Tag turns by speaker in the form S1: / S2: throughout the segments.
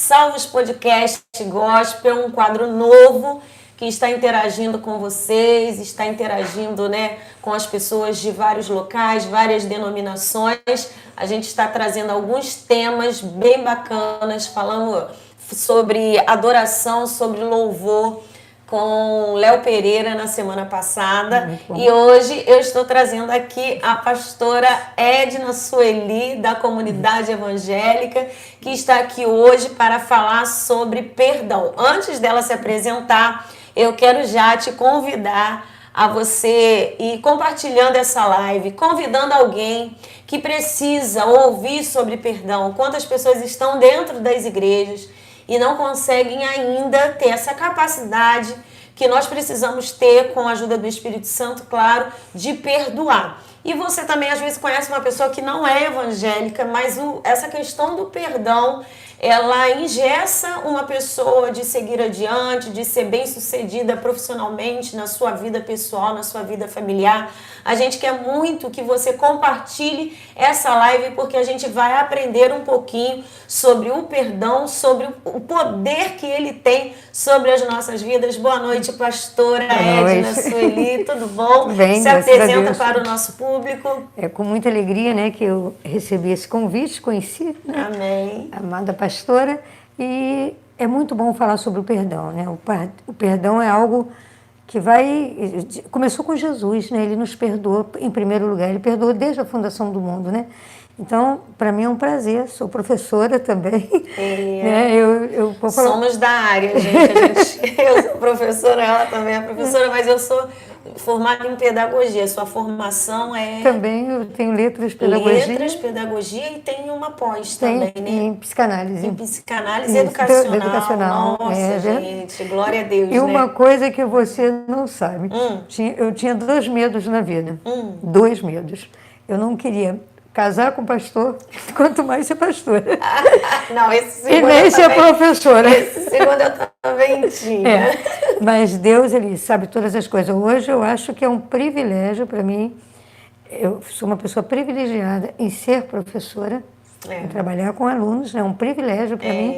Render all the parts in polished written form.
S1: Salvos Podcast Gospel, um quadro novo que está interagindo com vocês, está interagindo, né, com as pessoas de vários locais, várias denominações. A gente está trazendo alguns temas bem bacanas, falando sobre adoração, sobre louvor, com Léo Pereira na semana passada. E hoje eu estou trazendo aqui a pastora Edna Sueli, da comunidade evangélica, que está aqui hoje para falar sobre perdão. Antes dela se apresentar, eu quero já te convidar a você ir compartilhando essa live, convidando alguém que precisa ouvir sobre perdão. Quantas pessoas estão dentro das igrejas e não conseguem ainda ter essa capacidade que nós precisamos ter, com a ajuda do Espírito Santo, claro, de perdoar. E você também, às vezes, conhece uma pessoa que não é evangélica, mas essa questão do perdão, ela engessa uma pessoa de seguir adiante, de ser bem-sucedida profissionalmente, na sua vida pessoal, na sua vida familiar. A gente quer muito que você compartilhe essa live, porque a gente vai aprender um pouquinho sobre o perdão, sobre o poder que ele tem sobre as nossas vidas. Boa noite, pastora Edna Sueli, tudo bom?
S2: Bem,
S1: se apresenta para o nosso público.
S2: É com muita alegria, né, que eu recebi esse convite, conheci, né?
S1: Amém.
S2: Amada pastora, e é muito bom falar sobre o perdão, né? O perdão é algo que começou com Jesus, né? Ele nos perdoou em primeiro lugar, ele perdoou desde a fundação do mundo, né? Então, para mim é um prazer, sou professora também. Né?
S1: Somos da área, gente. Eu sou professora, ela também é professora, mas eu sou formada em pedagogia. Sua formação é...
S2: Também eu tenho letras, pedagogia.
S1: Letras, pedagogia e tem uma pós também, né?
S2: Em psicanálise.
S1: Em psicanálise educacional.
S2: Educacional.
S1: Nossa, gente, glória a Deus,
S2: E uma coisa que você não sabe, eu tinha 2 medos na vida. 2 medos. Eu não queria casar com pastor, quanto mais ser pastora.
S1: Não, esse segundo
S2: e nem ser professora.
S1: Esse segundo eu também tinha.
S2: Mas Deus, ele sabe todas as coisas. Hoje eu acho que é um privilégio para mim. Eu sou uma pessoa privilegiada em ser professora, em trabalhar com alunos, é um privilégio para mim.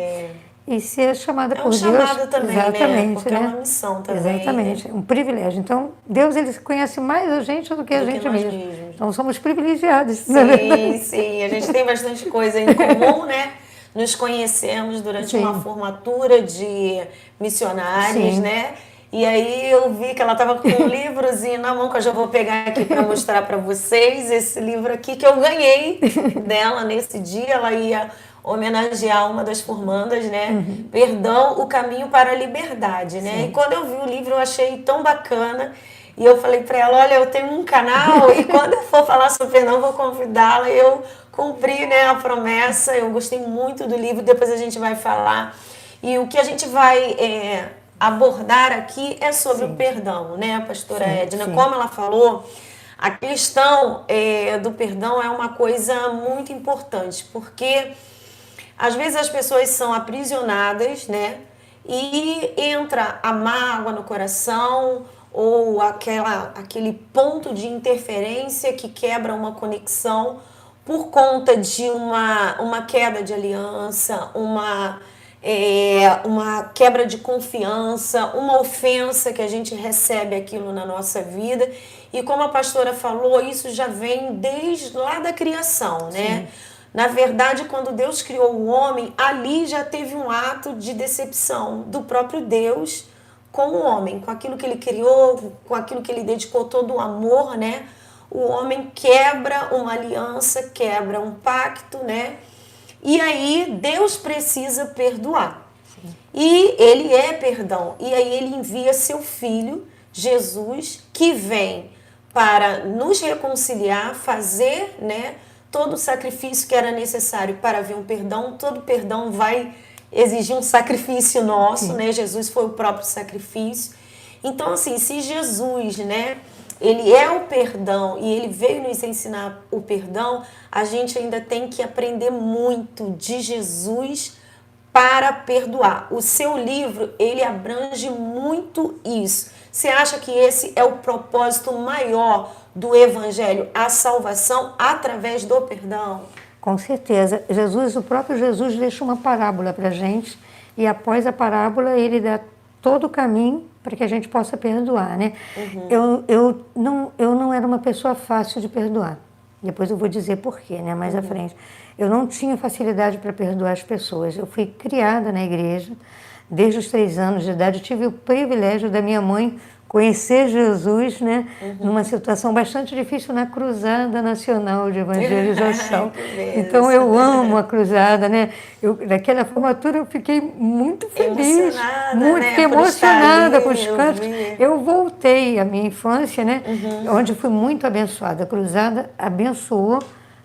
S2: E ser chamada por Deus.
S1: É um chamado também,
S2: exatamente,
S1: né? Porque é uma missão também.
S2: Exatamente, é um privilégio. Então, Deus, ele conhece mais a gente do que a gente mesmo. Então, somos privilegiados.
S1: Sim. A gente tem bastante coisa em comum, né? Nos conhecemos durante uma formatura de missionários, né? E aí eu vi que ela estava com um livrozinho na mão, que eu já vou pegar aqui para mostrar para vocês. Esse livro aqui que eu ganhei dela nesse dia. Ela ia homenagear uma das formandas, né? Perdão, o caminho para a liberdade, né? E quando eu vi o livro eu achei tão bacana e eu falei para ela, olha, eu tenho um canal e quando eu for falar sobre perdão eu vou convidá-la. E eu cumpri, né, a promessa. Eu gostei muito do livro, depois a gente vai falar. E o que a gente vai abordar aqui é sobre o perdão, né, pastora Edna? Como ela falou, a questão do perdão é uma coisa muito importante, porque às vezes as pessoas são aprisionadas, né? E entra a mágoa no coração ou aquele ponto de interferência que quebra uma conexão por conta de uma queda de aliança, uma quebra de confiança, uma ofensa que a gente recebe aquilo na nossa vida. E como a pastora falou, isso já vem desde lá da criação, né? Na verdade, quando Deus criou o homem, ali já teve um ato de decepção do próprio Deus com o homem, com aquilo que ele criou, com aquilo que ele dedicou todo o amor, né? O homem quebra uma aliança, quebra um pacto, né? E aí Deus precisa perdoar. E ele é perdão. E aí ele envia seu filho, Jesus, que vem para nos reconciliar, fazer, né, todo o sacrifício que era necessário para haver um perdão. Todo perdão vai exigir um sacrifício nosso, né? Jesus foi o próprio sacrifício. Então, assim, se Jesus, né, ele é o perdão e ele veio nos ensinar o perdão, a gente ainda tem que aprender muito de Jesus para perdoar. O seu livro, ele abrange muito isso. Você acha que esse é o propósito maior do Evangelho, a salvação através do perdão?
S2: Com certeza. O próprio Jesus deixa uma parábola para a gente, e após a parábola ele dá todo o caminho para que a gente possa perdoar, né? Eu não era uma pessoa fácil de perdoar. Depois eu vou dizer por quê, né? Mais à frente. Eu não tinha facilidade para perdoar as pessoas. Eu fui criada na igreja desde os 3 anos de idade. Eu tive o privilégio da minha mãe conhecer Jesus, né? Numa situação bastante difícil na Cruzada Nacional de Evangelização. Então eu amo a Cruzada, né? Naquela formatura eu fiquei muito feliz, muito emocionada com os cantos. Eu voltei à minha infância, né? Onde fui muito abençoada. A Cruzada abençoou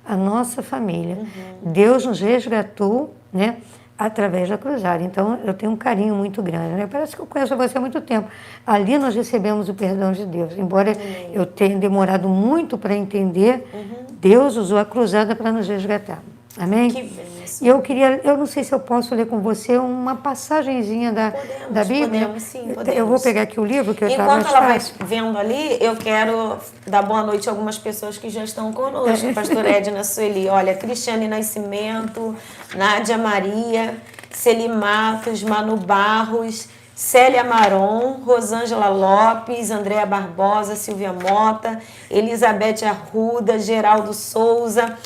S2: a nossa família. Deus nos resgatou, né? Através da Cruzada. Então, eu tenho um carinho muito grande, né? Parece que eu conheço você há muito tempo. Ali nós recebemos o perdão de Deus. Embora eu tenha demorado muito para entender, Deus usou a Cruzada para nos resgatar. Amém?
S1: Que bênção.
S2: E eu não sei se eu posso ler com você uma passagenzinha da Bíblia.
S1: Podemos, sim, podemos.
S2: Eu vou pegar aqui o livro que eu estava
S1: Enquanto ela vai vendo ali, eu quero dar boa noite a algumas pessoas que já estão conosco. Pastor Edna Sueli, olha, Cristiane Nascimento, Nádia Maria, Celi Matos, Manu Barros, Célia Maron, Rosângela Lopes, Andréa Barbosa, Silvia Mota, Elizabeth Arruda, Geraldo Souza,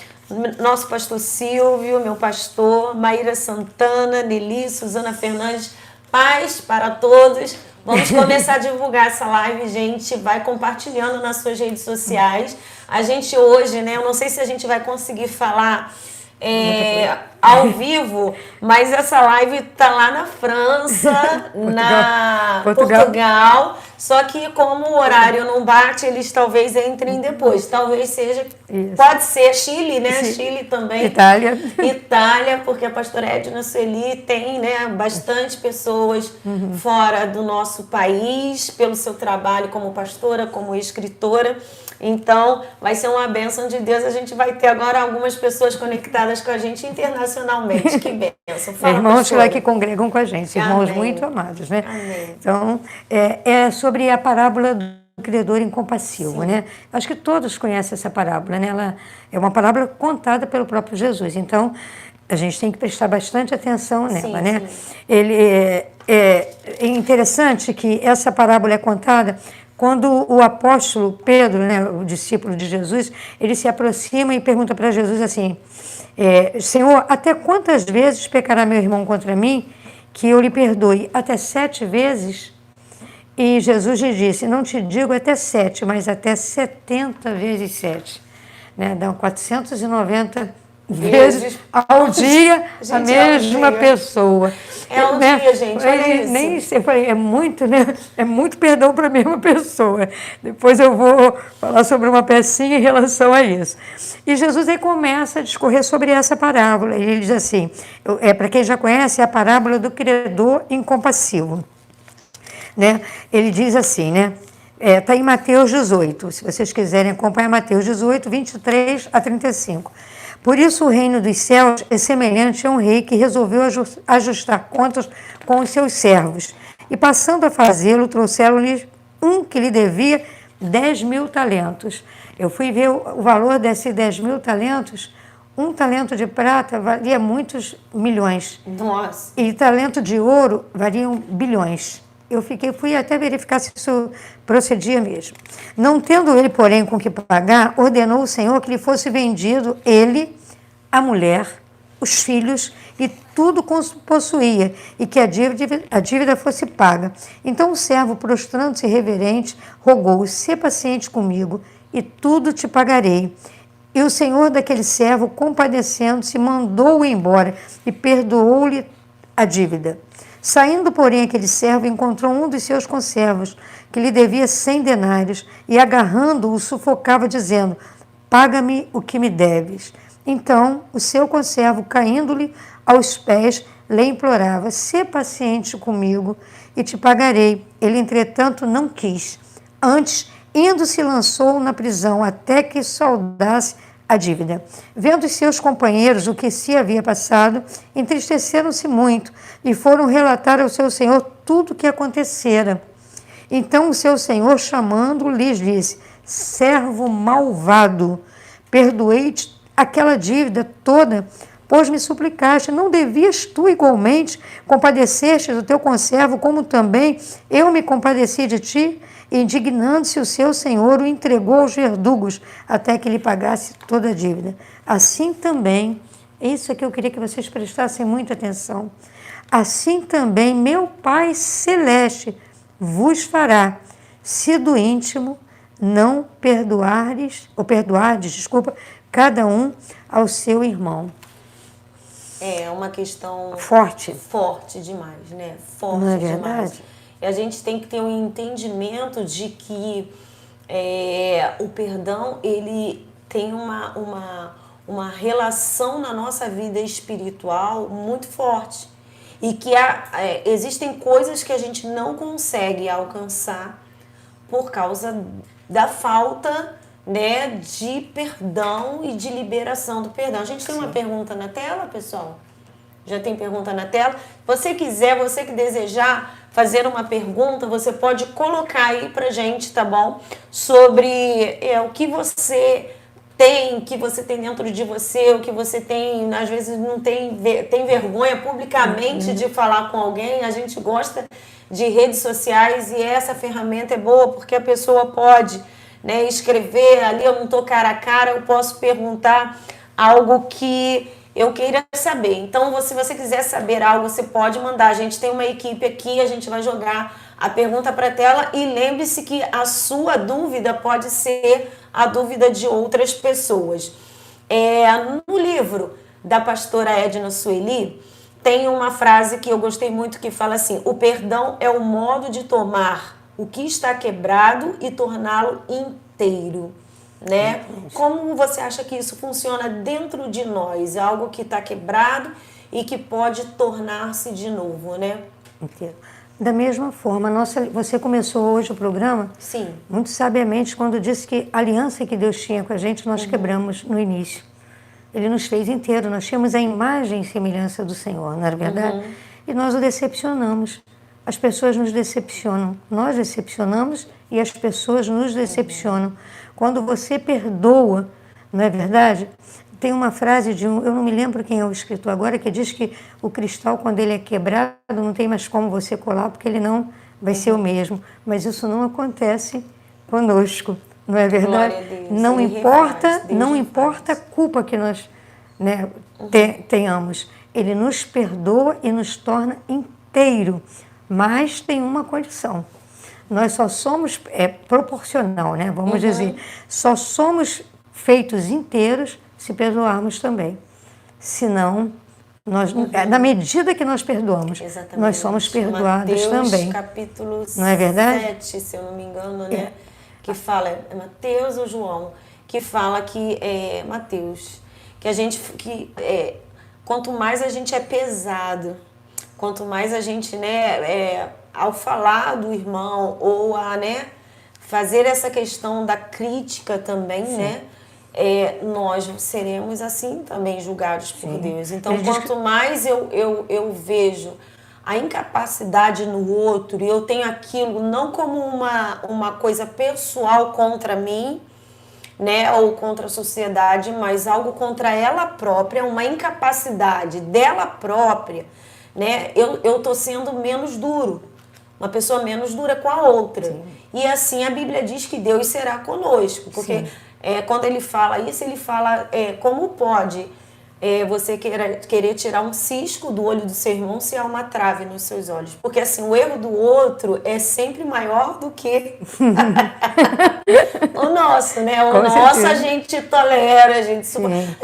S1: nosso pastor Silvio, meu pastor, Maíra Santana, Nelly, Suzana Fernandes, paz para todos. Vamos começar a divulgar essa live, gente, vai compartilhando nas suas redes sociais. A gente hoje, né, eu não sei se a gente vai conseguir falar ao vivo, mas essa live tá lá na França, na Portugal, só que como o horário não bate, eles talvez entrem depois, talvez seja, pode ser Chile, né? Chile também. Itália, porque a pastora Edna Sueli tem, né, bastante pessoas fora do nosso país, pelo seu trabalho como pastora, como escritora. Então, vai ser uma bênção de Deus. A gente vai ter agora algumas pessoas conectadas com a gente internacionalmente. Que bênção. Fala,
S2: irmãos
S1: pastora.
S2: que congregam com a gente, irmãos muito amados, né?
S1: Amém.
S2: Então, é sobre a parábola do credor incompassivo, né? Acho que todos conhecem essa parábola, né? Ela é uma parábola contada pelo próprio Jesus. Então, a gente tem que prestar bastante atenção nela, né? É interessante que essa parábola é contada quando o apóstolo Pedro, né, o discípulo de Jesus, ele se aproxima e pergunta para Jesus assim, Senhor, até quantas vezes pecará meu irmão contra mim que eu lhe perdoe? Até 7 vezes? E Jesus lhe disse, não te digo até 7, mas até 70 vezes 7. Né? Dão 490 vezes ao dia a mesma pessoa.
S1: É um dia, gente, olha isso.
S2: Nem sei, eu falei, é muito, né? É muito perdão para a mesma pessoa. Depois eu vou falar sobre uma pecinha em relação a isso. E Jesus aí começa a discorrer sobre essa parábola. Ele diz assim, para quem já conhece, é a parábola do credor incompassivo. Né? Ele diz assim, né? Está em Mateus 18, se vocês quiserem acompanhar Mateus 18, 23 a 35. Por isso o reino dos céus é semelhante a um rei que resolveu ajustar contas com os seus servos. E passando a fazê-lo, trouxeram-lhe um que lhe devia 10.000 talentos. Eu fui ver o valor desses 10.000 talentos. Um talento de prata valia muitos milhões.
S1: Nossa.
S2: E talento de ouro valiam bilhões. Eu fui até verificar se isso procedia mesmo. Não tendo ele, porém, com que pagar, ordenou o Senhor que lhe fosse vendido ele, a mulher, os filhos e tudo quanto possuía, e que a dívida fosse paga. Então o servo, prostrando-se reverente, rogou, sê paciente comigo, e tudo te pagarei. E o senhor daquele servo, compadecendo-se, mandou-o embora e perdoou-lhe a dívida. Saindo, porém, aquele servo encontrou um dos seus conservos, que lhe devia 100 denários, e agarrando-o, sufocava, dizendo, paga-me o que me deves. Então, o seu conservo, caindo-lhe aos pés, lhe implorava, sê paciente comigo e te pagarei. Ele, entretanto, não quis. Antes, indo, se lançou na prisão, até que saldasse a dívida. Vendo os seus companheiros o que se havia passado, entristeceram-se muito e foram relatar ao seu senhor tudo o que acontecera. Então o seu senhor, chamando-o, lhes disse, servo malvado, perdoei-te aquela dívida toda, pois me suplicaste, não devias tu igualmente compadecer-te do teu conservo, como também eu me compadeci de ti? Indignando-se o seu senhor, o entregou aos verdugos, até que lhe pagasse toda a dívida. Assim também, isso é que eu queria que vocês prestassem muita atenção, assim também meu Pai Celeste vos fará, se do íntimo não perdoardes, cada um ao seu irmão.
S1: É uma questão
S2: forte
S1: demais, né? Forte
S2: não é
S1: demais.
S2: verdade?
S1: E a gente tem que ter um entendimento de que o perdão, ele tem uma relação na nossa vida espiritual muito forte. E que existem coisas que a gente não consegue alcançar por causa da falta, né, de perdão e de liberação do perdão. A gente tem uma pergunta na tela, pessoal? Já tem pergunta na tela? Você quiser, você que desejar fazer uma pergunta, você pode colocar aí pra gente, tá bom? Sobre o que você tem dentro de você, o que você tem, às vezes não tem vergonha publicamente de falar com alguém. A gente gosta de redes sociais e essa ferramenta é boa porque a pessoa pode, né, escrever ali, eu não estou cara a cara, eu posso perguntar algo que eu queira saber. Então, se você quiser saber algo, você pode mandar. A gente tem uma equipe aqui, a gente vai jogar a pergunta para a tela e lembre-se que a sua dúvida pode ser a dúvida de outras pessoas. No livro da pastora Edna Sueli, tem uma frase que eu gostei muito que fala assim: o perdão é o modo de tomar o que está quebrado e torná-lo inteiro. Né? Como você acha que isso funciona dentro de nós? É algo que está quebrado e que pode tornar-se de novo, né?
S2: Inteiro. Da mesma forma, você começou hoje o programa,
S1: sim,
S2: muito sabiamente, quando disse que a aliança que Deus tinha com a gente, nós quebramos no início. Ele nos fez inteiro, nós tínhamos a imagem e semelhança do Senhor, não era verdade? E nós o decepcionamos. As pessoas nos decepcionam, nós decepcionamos e as pessoas nos decepcionam. Quando você perdoa, não é verdade? Tem uma frase eu não me lembro quem é o escritor agora, que diz que o cristal, quando ele é quebrado, não tem mais como você colar, porque ele não vai ser o mesmo. Mas isso não acontece conosco, não é verdade? Não importa a culpa que nós, né, tenhamos. Ele nos perdoa e nos torna inteiro, mas tem uma condição. Nós só somos, proporcional, né? Vamos dizer, só somos feitos inteiros se perdoarmos também. Senão, na medida que nós perdoamos, nós somos perdoados também.
S1: Mateus capítulo
S2: não é verdade?
S1: 7, se eu não me engano, né? Que fala, é Mateus ou João, que fala que Mateus, quanto mais a gente é pesado, quanto mais a gente, né, ao falar do irmão ou fazer essa questão da crítica também, né, nós seremos assim também julgados por Deus. Então, quanto mais eu vejo a incapacidade no outro e eu tenho aquilo não como uma coisa pessoal contra mim, né, ou contra a sociedade, mas algo contra ela própria, uma incapacidade dela própria, né, eu tô sendo menos duro, uma pessoa menos dura com a outra. Sim. E assim a Bíblia diz que Deus será conosco, porque quando ele fala isso, ele fala como pode você querer tirar um cisco do olho do seu irmão se há uma trave nos seus olhos. Porque assim, o erro do outro é sempre maior do que o nosso, né? O nosso a gente tolera, a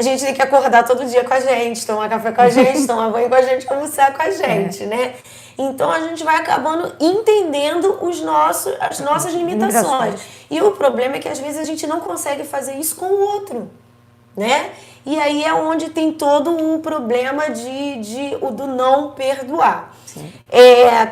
S1: gente tem que acordar todo dia com a gente, tomar café com a gente, tomar banho com a gente, almoçar com a gente, né? Então a gente vai acabando entendendo as nossas limitações. E o problema é que às vezes a gente não consegue fazer isso com o outro, né? E aí é onde tem todo o problema do não perdoar.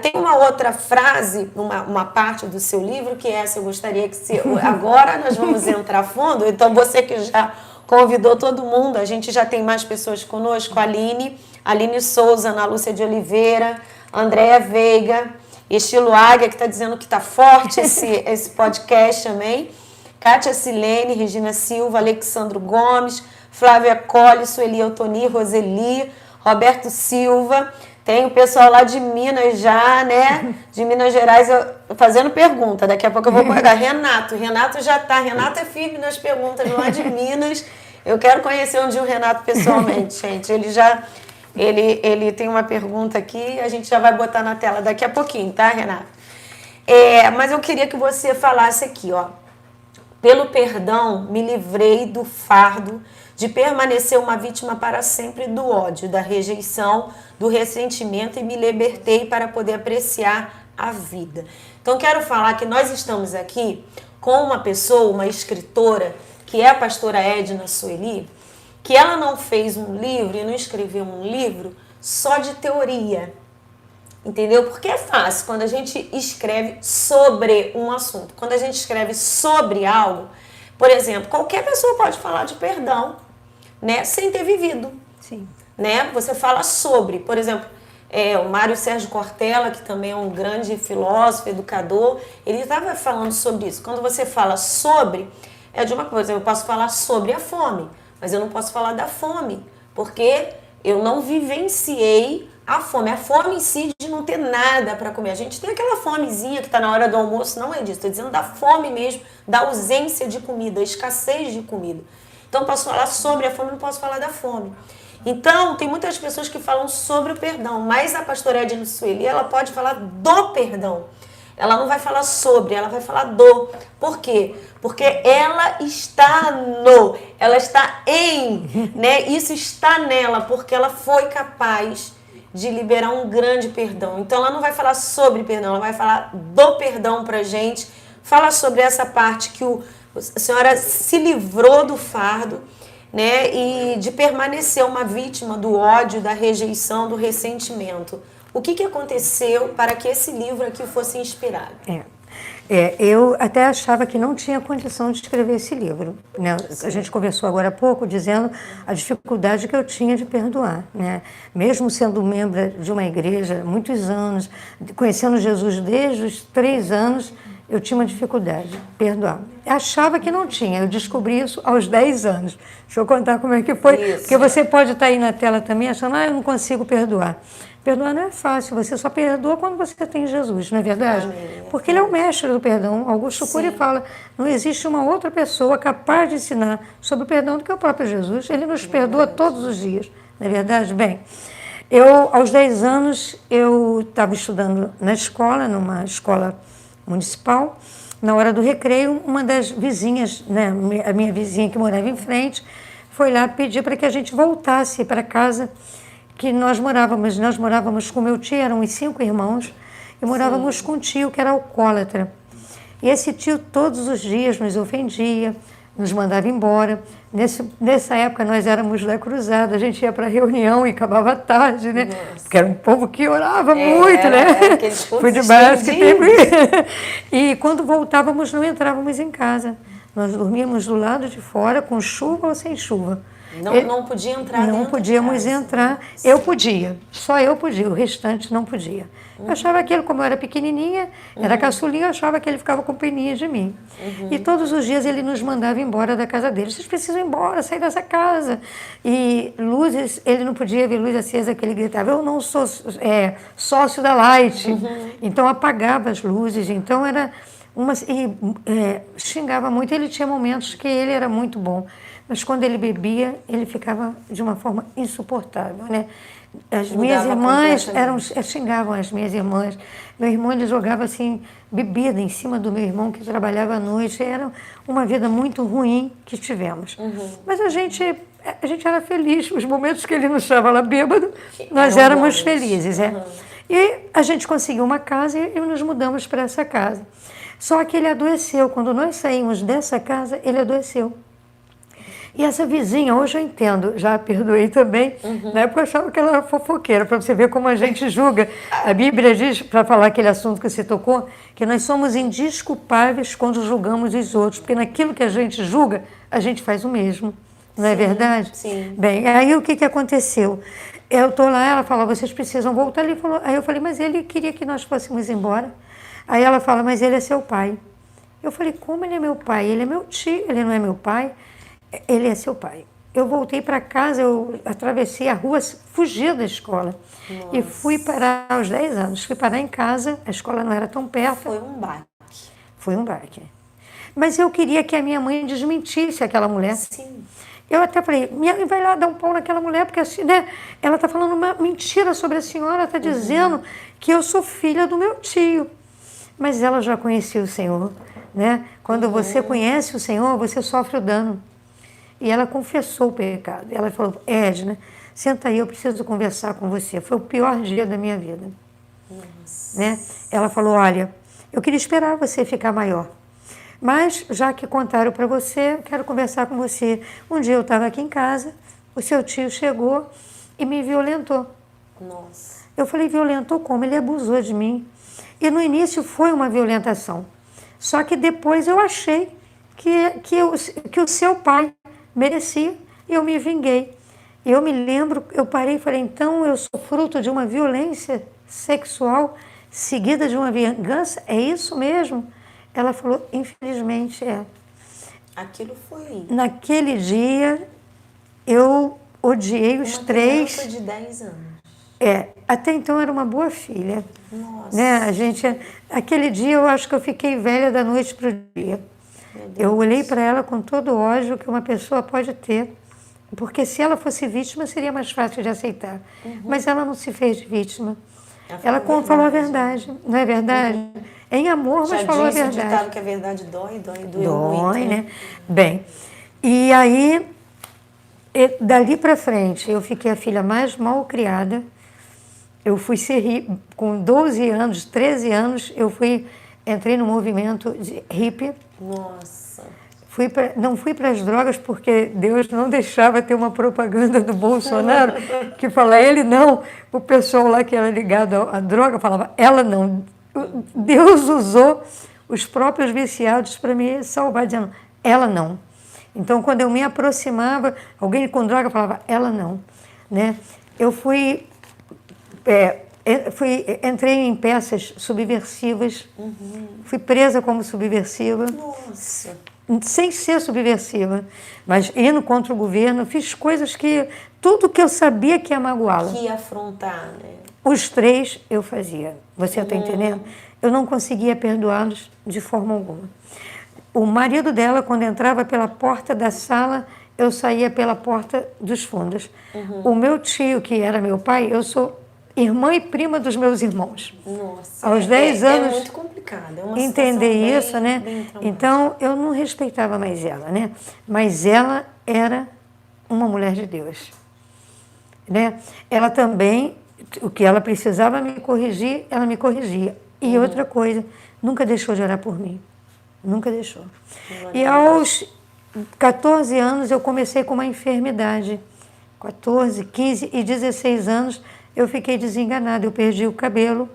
S1: Tem uma outra frase, uma parte do seu livro, que essa eu gostaria que agora nós vamos entrar a fundo, então você que já convidou todo mundo, a gente já tem mais pessoas conosco, Aline Souza, Ana Lúcia de Oliveira, Andréa Veiga, Estilo Águia, que está dizendo que está forte esse podcast também, Kátia Silene, Regina Silva, Alexandro Gomes, Flávia Colli, Sueli Otoni, Roseli, Roberto Silva. Tem o pessoal lá de Minas já, né? De Minas Gerais fazendo pergunta. Daqui a pouco eu vou pegar. Renato já tá. Renato é firme nas perguntas lá de Minas. Eu quero conhecer um dia o Renato pessoalmente, gente. Ele tem uma pergunta aqui, a gente já vai botar na tela daqui a pouquinho, tá, Renato? Mas eu queria que você falasse aqui, ó. Pelo perdão, me livrei do fardo de permanecer uma vítima para sempre do ódio, da rejeição, do ressentimento e me libertei para poder apreciar a vida. Então, quero falar que nós estamos aqui com uma pessoa, uma escritora, que é a pastora Edna Sueli, que ela não fez um livro e não escreveu um livro só de teoria, entendeu? Porque é fácil quando a gente escreve sobre um assunto. Quando a gente escreve sobre algo, por exemplo, qualquer pessoa pode falar de perdão, né, sem ter vivido.
S2: Sim.
S1: Né? Você fala sobre, por exemplo, o Mário Sérgio Cortella, que também é um grande filósofo, educador, ele estava falando sobre isso. Quando você fala sobre, é de uma coisa, eu posso falar sobre a fome, mas eu não posso falar da fome, porque eu não vivenciei a fome em si de não ter nada para comer. A gente tem aquela fomezinha que está na hora do almoço, não é disso, estou dizendo da fome mesmo, da ausência de comida, da escassez de comida. Então, eu posso falar sobre a fome, não posso falar da fome. Então, tem muitas pessoas que falam sobre o perdão, mas a pastora Edna Sueli, ela pode falar do perdão. Ela não vai falar sobre, ela vai falar do. Por quê? Porque ela está né? Isso está nela, porque ela foi capaz de liberar um grande perdão. Então, ela não vai falar sobre perdão, ela vai falar do perdão pra gente. Fala sobre essa parte que a senhora se livrou do fardo, né, e de permanecer uma vítima do ódio, da rejeição, do ressentimento. O que aconteceu para que esse livro aqui fosse inspirado?
S2: Eu até achava que não tinha condição de escrever esse livro, né? A gente conversou agora há pouco dizendo a dificuldade que eu tinha de perdoar, né? Mesmo sendo membro de uma igreja há muitos anos, conhecendo Jesus desde os 3 anos, eu tinha uma dificuldade de perdoar. Eu achava que não tinha, eu descobri isso aos 10 anos. Deixa eu contar como é que foi, porque você pode estar aí na tela também achando, eu não consigo perdoar. Perdoar não é fácil, você só perdoa quando você tem Jesus, não é verdade? Porque ele é o mestre do perdão. Augusto Cury fala, não existe uma outra pessoa capaz de ensinar sobre o perdão do que o próprio Jesus. Ele nos perdoa todos os dias, não é verdade? Bem, aos 10 anos, eu estava estudando na escola, numa escola municipal. Na hora do recreio, uma das vizinhas, né, a minha vizinha que morava em frente, foi lá pedir para que a gente voltasse para casa que nós morávamos. Nós morávamos com meu tio, eram uns 5 irmãos, e morávamos com um tio que era alcoólatra. E esse tio todos os dias nos ofendia, nos mandava embora. Nessa época nós éramos da cruzada, a gente ia para reunião e acabava tarde, né? Porque era um povo que orava muito, né? Foi de baixo que teve. E quando voltávamos não entrávamos em casa. Nós dormíamos do lado de fora, com chuva ou sem chuva.
S1: Não podia entrar.
S2: Não podíamos entrar. Eu podia, só eu podia, o restante não podia. Eu achava aquele, como eu era pequenininha, era caçulinha, eu achava que ele ficava com peninha de mim. E todos os dias ele nos mandava embora da casa dele. Vocês precisam ir embora, sair dessa casa. E luzes, ele não podia ver luz acesa, que ele gritava, eu não sou sócio da Light. Então apagava as luzes, então era xingava muito. Ele tinha momentos que ele era muito bom, mas quando ele bebia, ele ficava de uma forma insuportável, né? As minhas irmãs xingavam as minhas irmãs. Meu irmão, ele jogava assim, bebida em cima do meu irmão, que trabalhava à noite. Era uma vida muito ruim que tivemos. Mas a gente era feliz. Os momentos que ele nos estava lá bêbado, nós éramos felizes. E a gente conseguiu uma casa e nos mudamos para essa casa. Só que ele adoeceu. Quando nós saímos dessa casa, ele adoeceu. E essa vizinha, hoje eu entendo, já a perdoei também, na época eu achava que ela era fofoqueira, para você ver como a gente julga. A Bíblia diz, para falar aquele assunto que você tocou, que nós somos indesculpáveis quando julgamos os outros, porque naquilo que a gente julga, a gente faz o mesmo, não é verdade?
S1: Sim.
S2: Bem, aí o que aconteceu? Eu estou lá, ela falou, vocês precisam voltar ali. Aí eu falei, mas ele queria que nós fôssemos embora. Aí ela fala, mas ele é seu pai. Eu falei, como ele é meu pai? Ele é meu tio, ele não é meu pai. Ele é seu pai. eu voltei para casa, eu atravessei a rua, fugi da escola.
S1: Nossa.
S2: E fui parar aos 10 anos. Fui parar em casa, a escola não era tão perto.
S1: Foi um baque.
S2: Foi um baque. Mas eu queria que a minha mãe desmentisse aquela mulher.
S1: Sim.
S2: Eu até falei, minha mãe vai lá dar um pau naquela mulher, porque assim, né, ela está falando uma mentira sobre a senhora, está dizendo que eu sou filha do meu tio. Mas ela já conhecia o Senhor, né? Quando você conhece o Senhor, você sofre o dano. E ela confessou o pecado. Ela falou, Edna, senta aí, eu preciso conversar com você. Foi o pior dia da minha vida.
S1: Nossa.
S2: Né? Ela falou, olha, eu queria esperar você ficar maior. Mas, já que contaram para você, eu quero conversar com você. Um dia eu estava aqui em casa, o seu tio chegou e me violentou.
S1: Nossa.
S2: Eu falei, violentou como? Ele abusou de mim. E no início foi uma violentação. Só que depois eu achei que o seu pai merecia e eu me vinguei. Eu me lembro, eu parei e falei, então eu sou fruto de uma violência sexual seguida de uma vingança? É isso mesmo? Ela falou, infelizmente é.
S1: Aquilo foi...
S2: Naquele dia, eu odiei os três.
S1: Uma criança de 10 anos.
S2: Até então era uma boa filha.
S1: Nossa.
S2: Né? Aquele dia eu acho que eu fiquei velha da noite para o dia. Eu olhei para ela com todo o ódio que uma pessoa pode ter. Porque se ela fosse vítima, seria mais fácil de aceitar. Mas ela não se fez de vítima. Ela falou a verdade, não é verdade? Em amor, mas falou a verdade. Já
S1: ditado que a verdade dói, doeu muito.
S2: Dói, né? Bem, e aí, dali para frente, eu fiquei a filha mais mal criada. Eu fui ser com 12 anos, 13 anos, entrei no movimento de hippie.
S1: Nossa.
S2: Não fui para as drogas porque Deus não deixava ter uma propaganda do Bolsonaro que fala ele não. O pessoal lá que era ligado à droga falava ela não. Deus usou os próprios viciados para me salvar, dizendo ela não. Então, quando eu me aproximava, alguém com droga falava ela não. Né? Eu entrei em peças subversivas, fui presa como subversiva.
S1: Nossa.
S2: Sem ser subversiva, mas indo contra o governo, fiz coisas tudo que eu sabia que ia magoá-la.
S1: Que ia afrontar, né?
S2: Os três eu fazia, você está entendendo? Eu não conseguia perdoá-los de forma alguma. O marido dela, quando entrava pela porta da sala, eu saía pela porta dos fundos. O meu tio, que era meu pai, eu sou irmã e prima dos meus irmãos.
S1: Nossa.
S2: Aos 10 anos...
S1: É muito complicado. É uma
S2: entender isso,
S1: bem,
S2: né?
S1: Bem
S2: então, eu não respeitava mais ela, né? Mas ela era uma mulher de Deus. Né? Ela também, o que ela precisava me corrigir, ela me corrigia. E outra coisa, nunca deixou de orar por mim. Nunca deixou. E aos 14 anos eu comecei com uma enfermidade. 14, 15 e 16 anos eu fiquei desenganada, eu perdi o cabelo.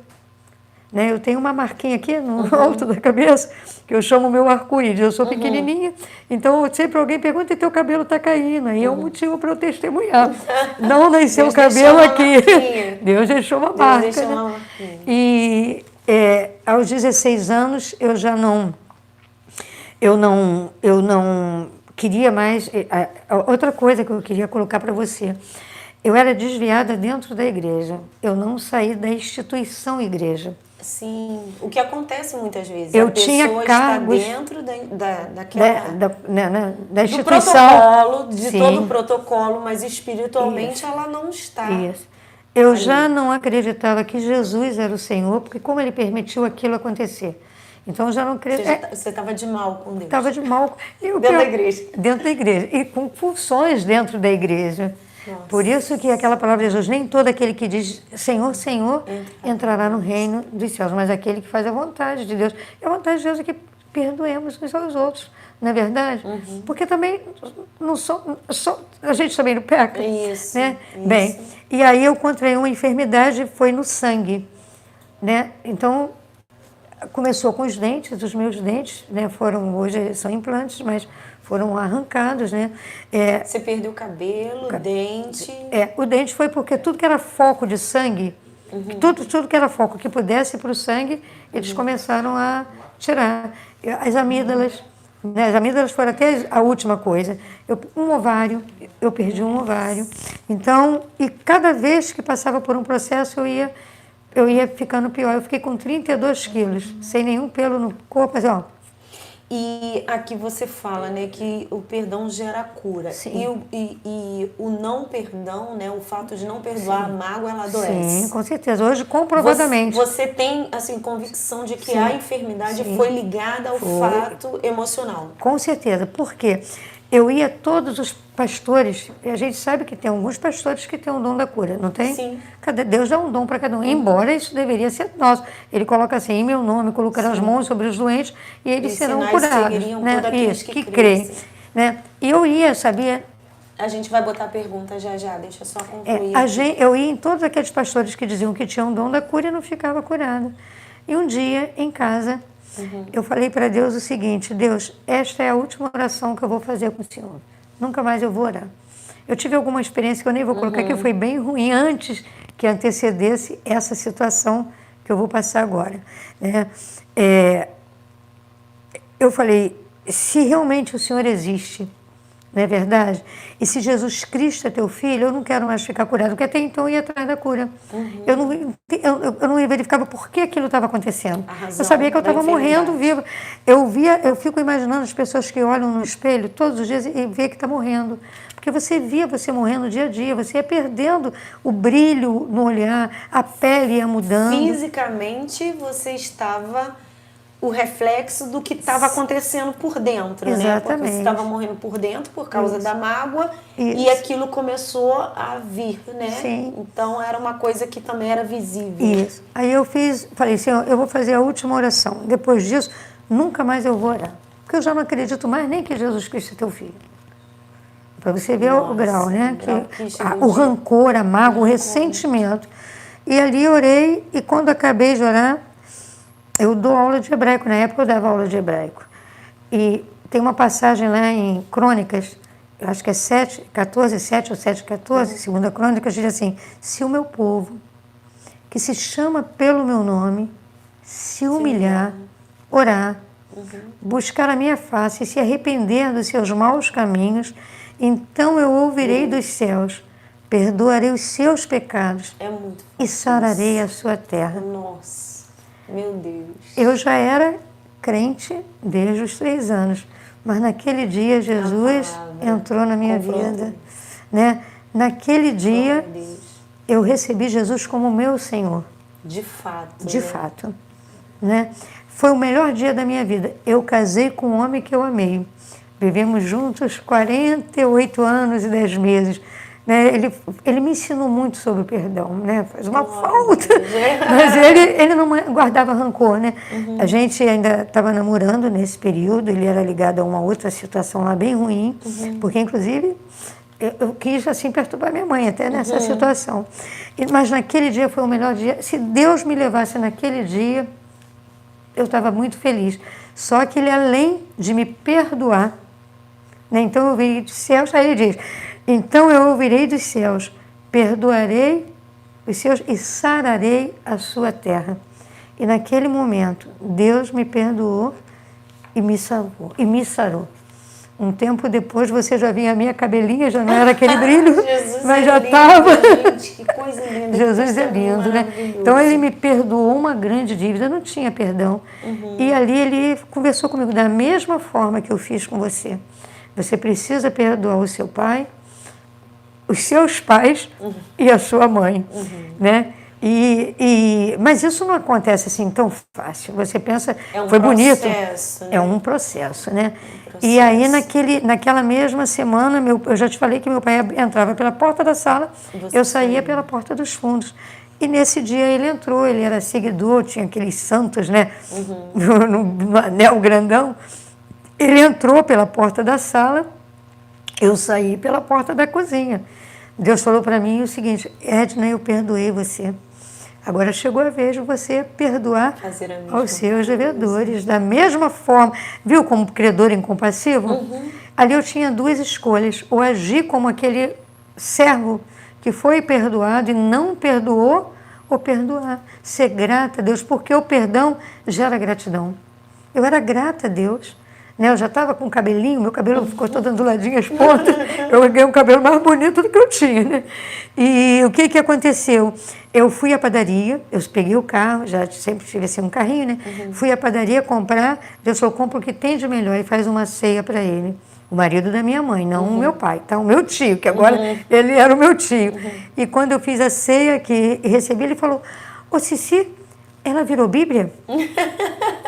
S2: Né? Eu tenho uma marquinha aqui no alto da cabeça, que eu chamo meu arco-íris. Eu sou pequenininha, então sempre alguém pergunta e teu cabelo está caindo. Aí é um motivo para eu testemunhar. Não nasceu o cabelo aqui. Deus deixou uma marca. Deus deixou uma marquinha. E aos 16 anos eu já não... Eu não queria mais... Outra coisa que eu queria colocar para você... Eu era desviada dentro da igreja. Eu não saí da instituição igreja.
S1: Sim, o que acontece muitas vezes.
S2: Eu
S1: a pessoa
S2: tinha cargos
S1: está dentro da
S2: instituição.
S1: De todo o protocolo, mas espiritualmente ela não está.
S2: Isso. Eu já não acreditava que Jesus era o Senhor, porque como Ele permitiu aquilo acontecer. Então, eu já não acreditava.
S1: Você estava de mal com Deus.
S2: Estava de mal.
S1: Dentro da igreja.
S2: Dentro da igreja. E com funções dentro da igreja.
S1: Nossa.
S2: Por isso que aquela palavra de Jesus, nem todo aquele que diz Senhor, Senhor, entrará no reino dos céus, mas aquele que faz a vontade de Deus. E a vontade de Deus é que perdoemos uns aos outros, não é verdade? Porque também a gente também não peca.
S1: Isso,
S2: né?
S1: Isso.
S2: Bem, e aí eu contraí uma enfermidade, foi no sangue. Né? Então, começou com os meus dentes, né? Hoje são implantes, mas foram arrancados, né?
S1: Você perdeu o cabelo, dente...
S2: o dente foi porque tudo que era foco de sangue, tudo que era foco que pudesse ir para o sangue, eles começaram a tirar. As amígdalas, Né? As amígdalas foram até a última coisa. Um ovário, eu perdi um ovário. Então, e cada vez que passava por um processo, eu ia ficando pior. Eu fiquei com 32 quilos, sem nenhum pelo no corpo, assim, ó.
S1: E aqui você fala, né, que o perdão gera cura.
S2: Sim.
S1: E o não perdão, né, o fato de não perdoar, a mágoa, ela adoece.
S2: Sim, com certeza. Hoje, comprovadamente.
S1: Você tem, assim, convicção de que a enfermidade foi ligada ao fato emocional.
S2: Com certeza. Por quê? Eu ia todos os pastores, e a gente sabe que tem alguns pastores que têm o dom da cura, não tem?
S1: Sim.
S2: Deus dá um dom para cada um, embora isso deveria ser nosso. Ele coloca assim, em meu nome, colocará as mãos sobre os doentes e eles serão curados. Né? Isso, que creem. Né? E eu ia, sabia?
S1: A gente vai botar a pergunta já, deixa eu só concluir.
S2: Eu ia em todos aqueles pastores que diziam que tinham o dom da cura e não ficava curada. E um dia, em casa, eu falei para Deus o seguinte: Deus, esta é a última oração que eu vou fazer com o Senhor. Nunca mais eu vou orar. Eu tive alguma experiência que eu nem vou colocar, que foi bem ruim antes que antecedesse essa situação que eu vou passar agora. Né? Eu falei, se realmente o Senhor existe, não é verdade? E se Jesus Cristo é teu filho, eu não quero mais ficar curado, porque até então eu ia atrás da cura. Eu não verificava por que aquilo estava acontecendo. Eu sabia que eu estava morrendo viva. Eu fico imaginando as pessoas que olham no espelho todos os dias e vê que está morrendo. Porque você via você morrendo dia a dia, você ia perdendo o brilho no olhar, a pele ia mudando.
S1: Fisicamente você estava o reflexo do que estava acontecendo por dentro,
S2: Exatamente.
S1: né? Porque você estava morrendo por dentro por causa da mágoa e aquilo começou a vir, né?
S2: Sim.
S1: Então era uma coisa que também era visível.
S2: Isso. Aí eu falei, Senhor, eu vou fazer a última oração. Depois disso, nunca mais eu vou orar. Porque eu já não acredito mais nem que Jesus Cristo é teu filho. Para você ver o grau, né? O rancor, a mágoa, o ressentimento. E ali eu orei, e quando acabei de orar, eu dou aula de hebraico. Na época eu dava aula de hebraico. E tem uma passagem lá em Crônicas, eu acho que é 7:14, 7 ou 7:14, segunda Crônicas, diz assim: se o meu povo, que se chama pelo meu nome, se humilhar, orar, buscar a minha face e se arrepender dos seus maus caminhos, então eu ouvirei dos céus, perdoarei os seus pecados e sararei a sua terra.
S1: Nossa, meu Deus.
S2: Eu já era crente desde os 3 anos, mas naquele dia Jesus entrou na minha vida. Né? Naquele dia eu recebi Jesus como meu Senhor.
S1: De fato.
S2: De fato. Né? Foi o melhor dia da minha vida. Eu casei com um homem que eu amei. Vivemos juntos 48 anos e 10 meses. Né? Ele me ensinou muito sobre o perdão, né? Faz uma falta. Mas ele não guardava rancor, né? A gente ainda estava namorando nesse período, ele era ligado a uma outra situação lá bem ruim, porque inclusive eu quis assim perturbar minha mãe até nessa situação. Mas naquele dia foi o melhor dia. Se Deus me levasse naquele dia, eu estava muito feliz. Só que ele, além de me perdoar, né? Então eu ouvirei dos céus, aí ele diz: então eu ouvirei dos céus, perdoarei os seus e sararei a sua terra. E naquele momento, Deus me perdoou e me salvou, e me sarou. Um tempo depois, você já vinha a minha cabelinha, já não era aquele brilho, mas já estava.
S1: Gente, que coisa linda.
S2: Jesus é lindo, né? Então ele me perdoou uma grande dívida, eu não tinha perdão. E ali ele conversou comigo da mesma forma que eu fiz com você. Você precisa perdoar o seu pai, os seus pais e a sua mãe, né? Mas isso não acontece assim tão fácil. Você pensa, foi bonito.
S1: Né?
S2: É um processo, né? E aí, naquela mesma semana, eu já te falei que meu pai entrava pela porta da sala, eu saía pela porta dos fundos. E nesse dia ele entrou, ele era seguidor, tinha aqueles santos, né? No anel grandão. Ele entrou pela porta da sala, eu saí pela porta da cozinha. Deus falou para mim o seguinte: Edna, eu perdoei você. Agora chegou a vez de você perdoar aos seus devedores. Da mesma forma, viu como credor incompassivo? Ali eu tinha 2 escolhas: ou agir como aquele servo que foi perdoado e não perdoou, ou perdoar. Ser grata a Deus, porque o perdão gera gratidão. Eu era grata a Deus. né? Eu já estava com cabelinho, meu cabelo ficou todo anduladinho as pontas, eu ganhei um cabelo mais bonito do que eu tinha, né? E o que aconteceu? Eu fui à padaria, eu peguei o carro, já sempre tive assim um carrinho, né? Fui à padaria comprar, eu só compro o que tem de melhor e faz uma ceia para ele. O marido da minha mãe, não o meu pai, tá? O meu tio, que agora ele era o meu tio. E quando eu fiz a ceia que recebi, ele falou, ô Cici, ela virou Bíblia?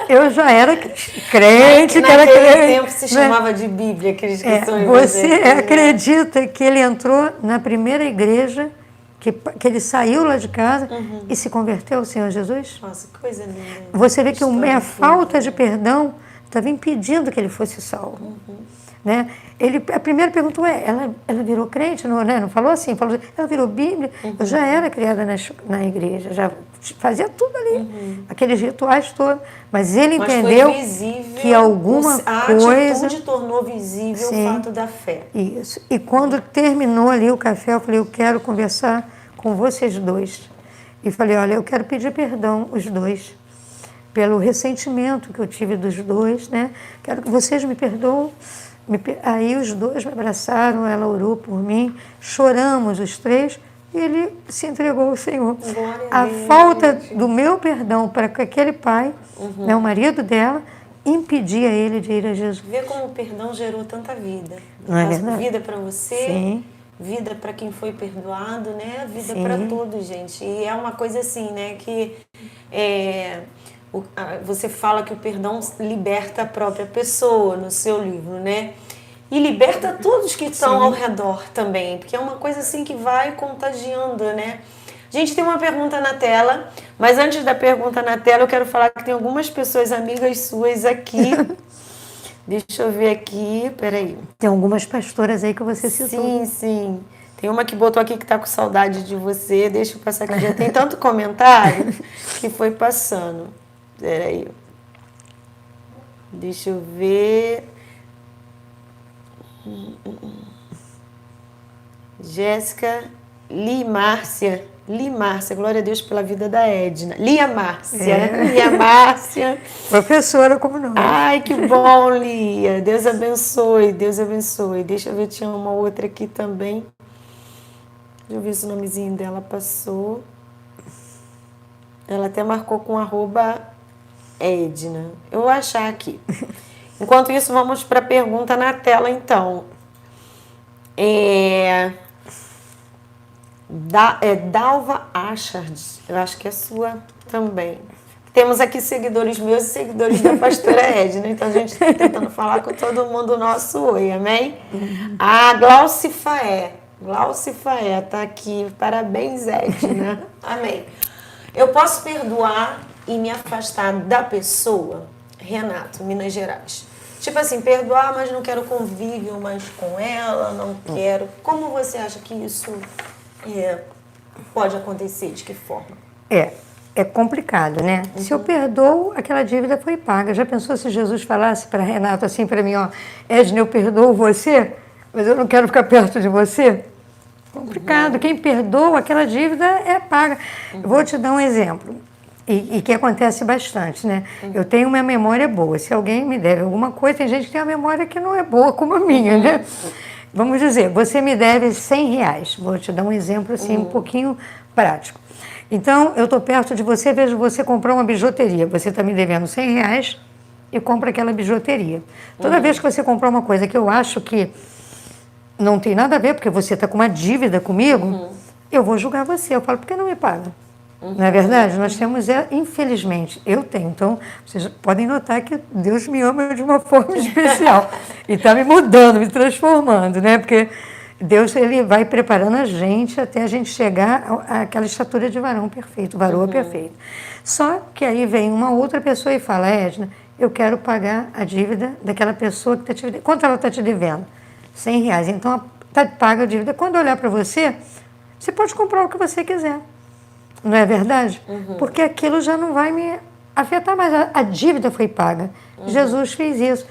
S2: Eu já era crente, que era crente.
S1: Naquele tempo se chamava de Bíblia, aqueles que são
S2: Você acredita que ele entrou na primeira igreja, que ele saiu lá de casa e se converteu ao Senhor Jesus?
S1: Nossa, que coisa linda.
S2: Você vê que a falta de perdão estava impedindo que ele fosse salvo. Né? Ele, a primeira pergunta é, ela virou crente? Não, né? Não falou assim? Falou, ela virou Bíblia? Eu já era criada na igreja, já fazia tudo ali, aqueles rituais todos. Mas ele entendeu que alguma coisa...
S1: A atitude tornou visível o fato da fé.
S2: Isso. E quando terminou ali o café, eu falei, eu quero conversar com vocês dois. E falei, olha, eu quero pedir perdão, os dois, pelo ressentimento que eu tive dos dois, né? Quero que vocês me perdoem. Aí os dois me abraçaram, ela orou por mim, choramos os três, e ele se entregou ao Senhor. A falta do meu perdão para com aquele pai, né, o marido dela, impedia ele de ir a Jesus.
S1: Vê como o perdão gerou tanta vida.
S2: Não é verdade?
S1: Vida para você,
S2: sim,
S1: vida para quem foi perdoado, né? Vida para todos, gente. E é uma coisa assim, né, que você fala que o perdão liberta a própria pessoa no seu livro, né? E liberta todos que estão ao redor também, porque é uma coisa assim que vai contagiando, né? Gente, tem uma pergunta na tela, mas antes da pergunta na tela, eu quero falar que tem algumas pessoas amigas suas aqui. Deixa eu ver aqui, peraí.
S2: Tem algumas pastoras aí que você citou.
S1: Sim, sim. Tem uma que botou aqui que tá com saudade de você. Deixa eu passar aqui, já tem tanto comentário que foi passando. Peraí. Deixa eu ver. Jéssica Márcia, glória a Deus pela vida da Edna. Lia Márcia.
S2: Professora como não.
S1: Ai, que bom, Lia. Deus abençoe, Deus abençoe. Deixa eu ver, tinha uma outra aqui também. Deixa eu ver se o nomezinho dela passou. Ela até marcou com @Edna. Eu vou achar aqui. Enquanto isso, vamos para a pergunta na tela, então. Dalva Achard, eu acho que é sua também. Temos aqui seguidores meus e seguidores da pastora Edna, então a gente está tentando falar com todo mundo o nosso oi, amém? A Glaucifaé está aqui, parabéns, Edna, amém. Eu posso perdoar e me afastar da pessoa? Renato, Minas Gerais. Tipo assim, perdoar, mas não quero convívio mais com ela, não quero. Como você acha que isso pode acontecer? De que forma?
S2: É complicado, né? Se eu perdoo, aquela dívida foi paga. Já pensou se Jesus falasse para Renato assim para mim, ó, Edna, eu perdoo você, mas eu não quero ficar perto de você? Complicado. Quem perdoa, aquela dívida é paga. Eu vou te dar um exemplo. E que acontece bastante, né? Eu tenho uma memória boa. Se alguém me deve alguma coisa, tem gente que tem uma memória que não é boa como a minha, né? Vamos dizer, você me deve R$100. Vou te dar um exemplo assim, um pouquinho prático. Então, eu estou perto de você, vejo você comprar uma bijuteria. Você está me devendo R$100 e compra aquela bijuteria. Toda vez que você comprar uma coisa que eu acho que não tem nada a ver, porque você está com uma dívida comigo, eu vou julgar você. Eu falo, por que não me paga? Não é verdade? Nós temos, infelizmente, eu tenho. Então, vocês podem notar que Deus me ama de uma forma especial. E está me mudando, me transformando, né? Porque Deus, ele vai preparando a gente até a gente chegar àquela estatura de varão perfeito, varoa perfeito. Só que aí vem uma outra pessoa e fala, Edna, eu quero pagar a dívida daquela pessoa que está te devendo. Quanto ela está te devendo? R$100. Então, paga a dívida. Quando eu olhar para você, você pode comprar o que você quiser. Não é verdade? Porque aquilo já não vai me afetar mais. A dívida foi paga. Jesus fez isso.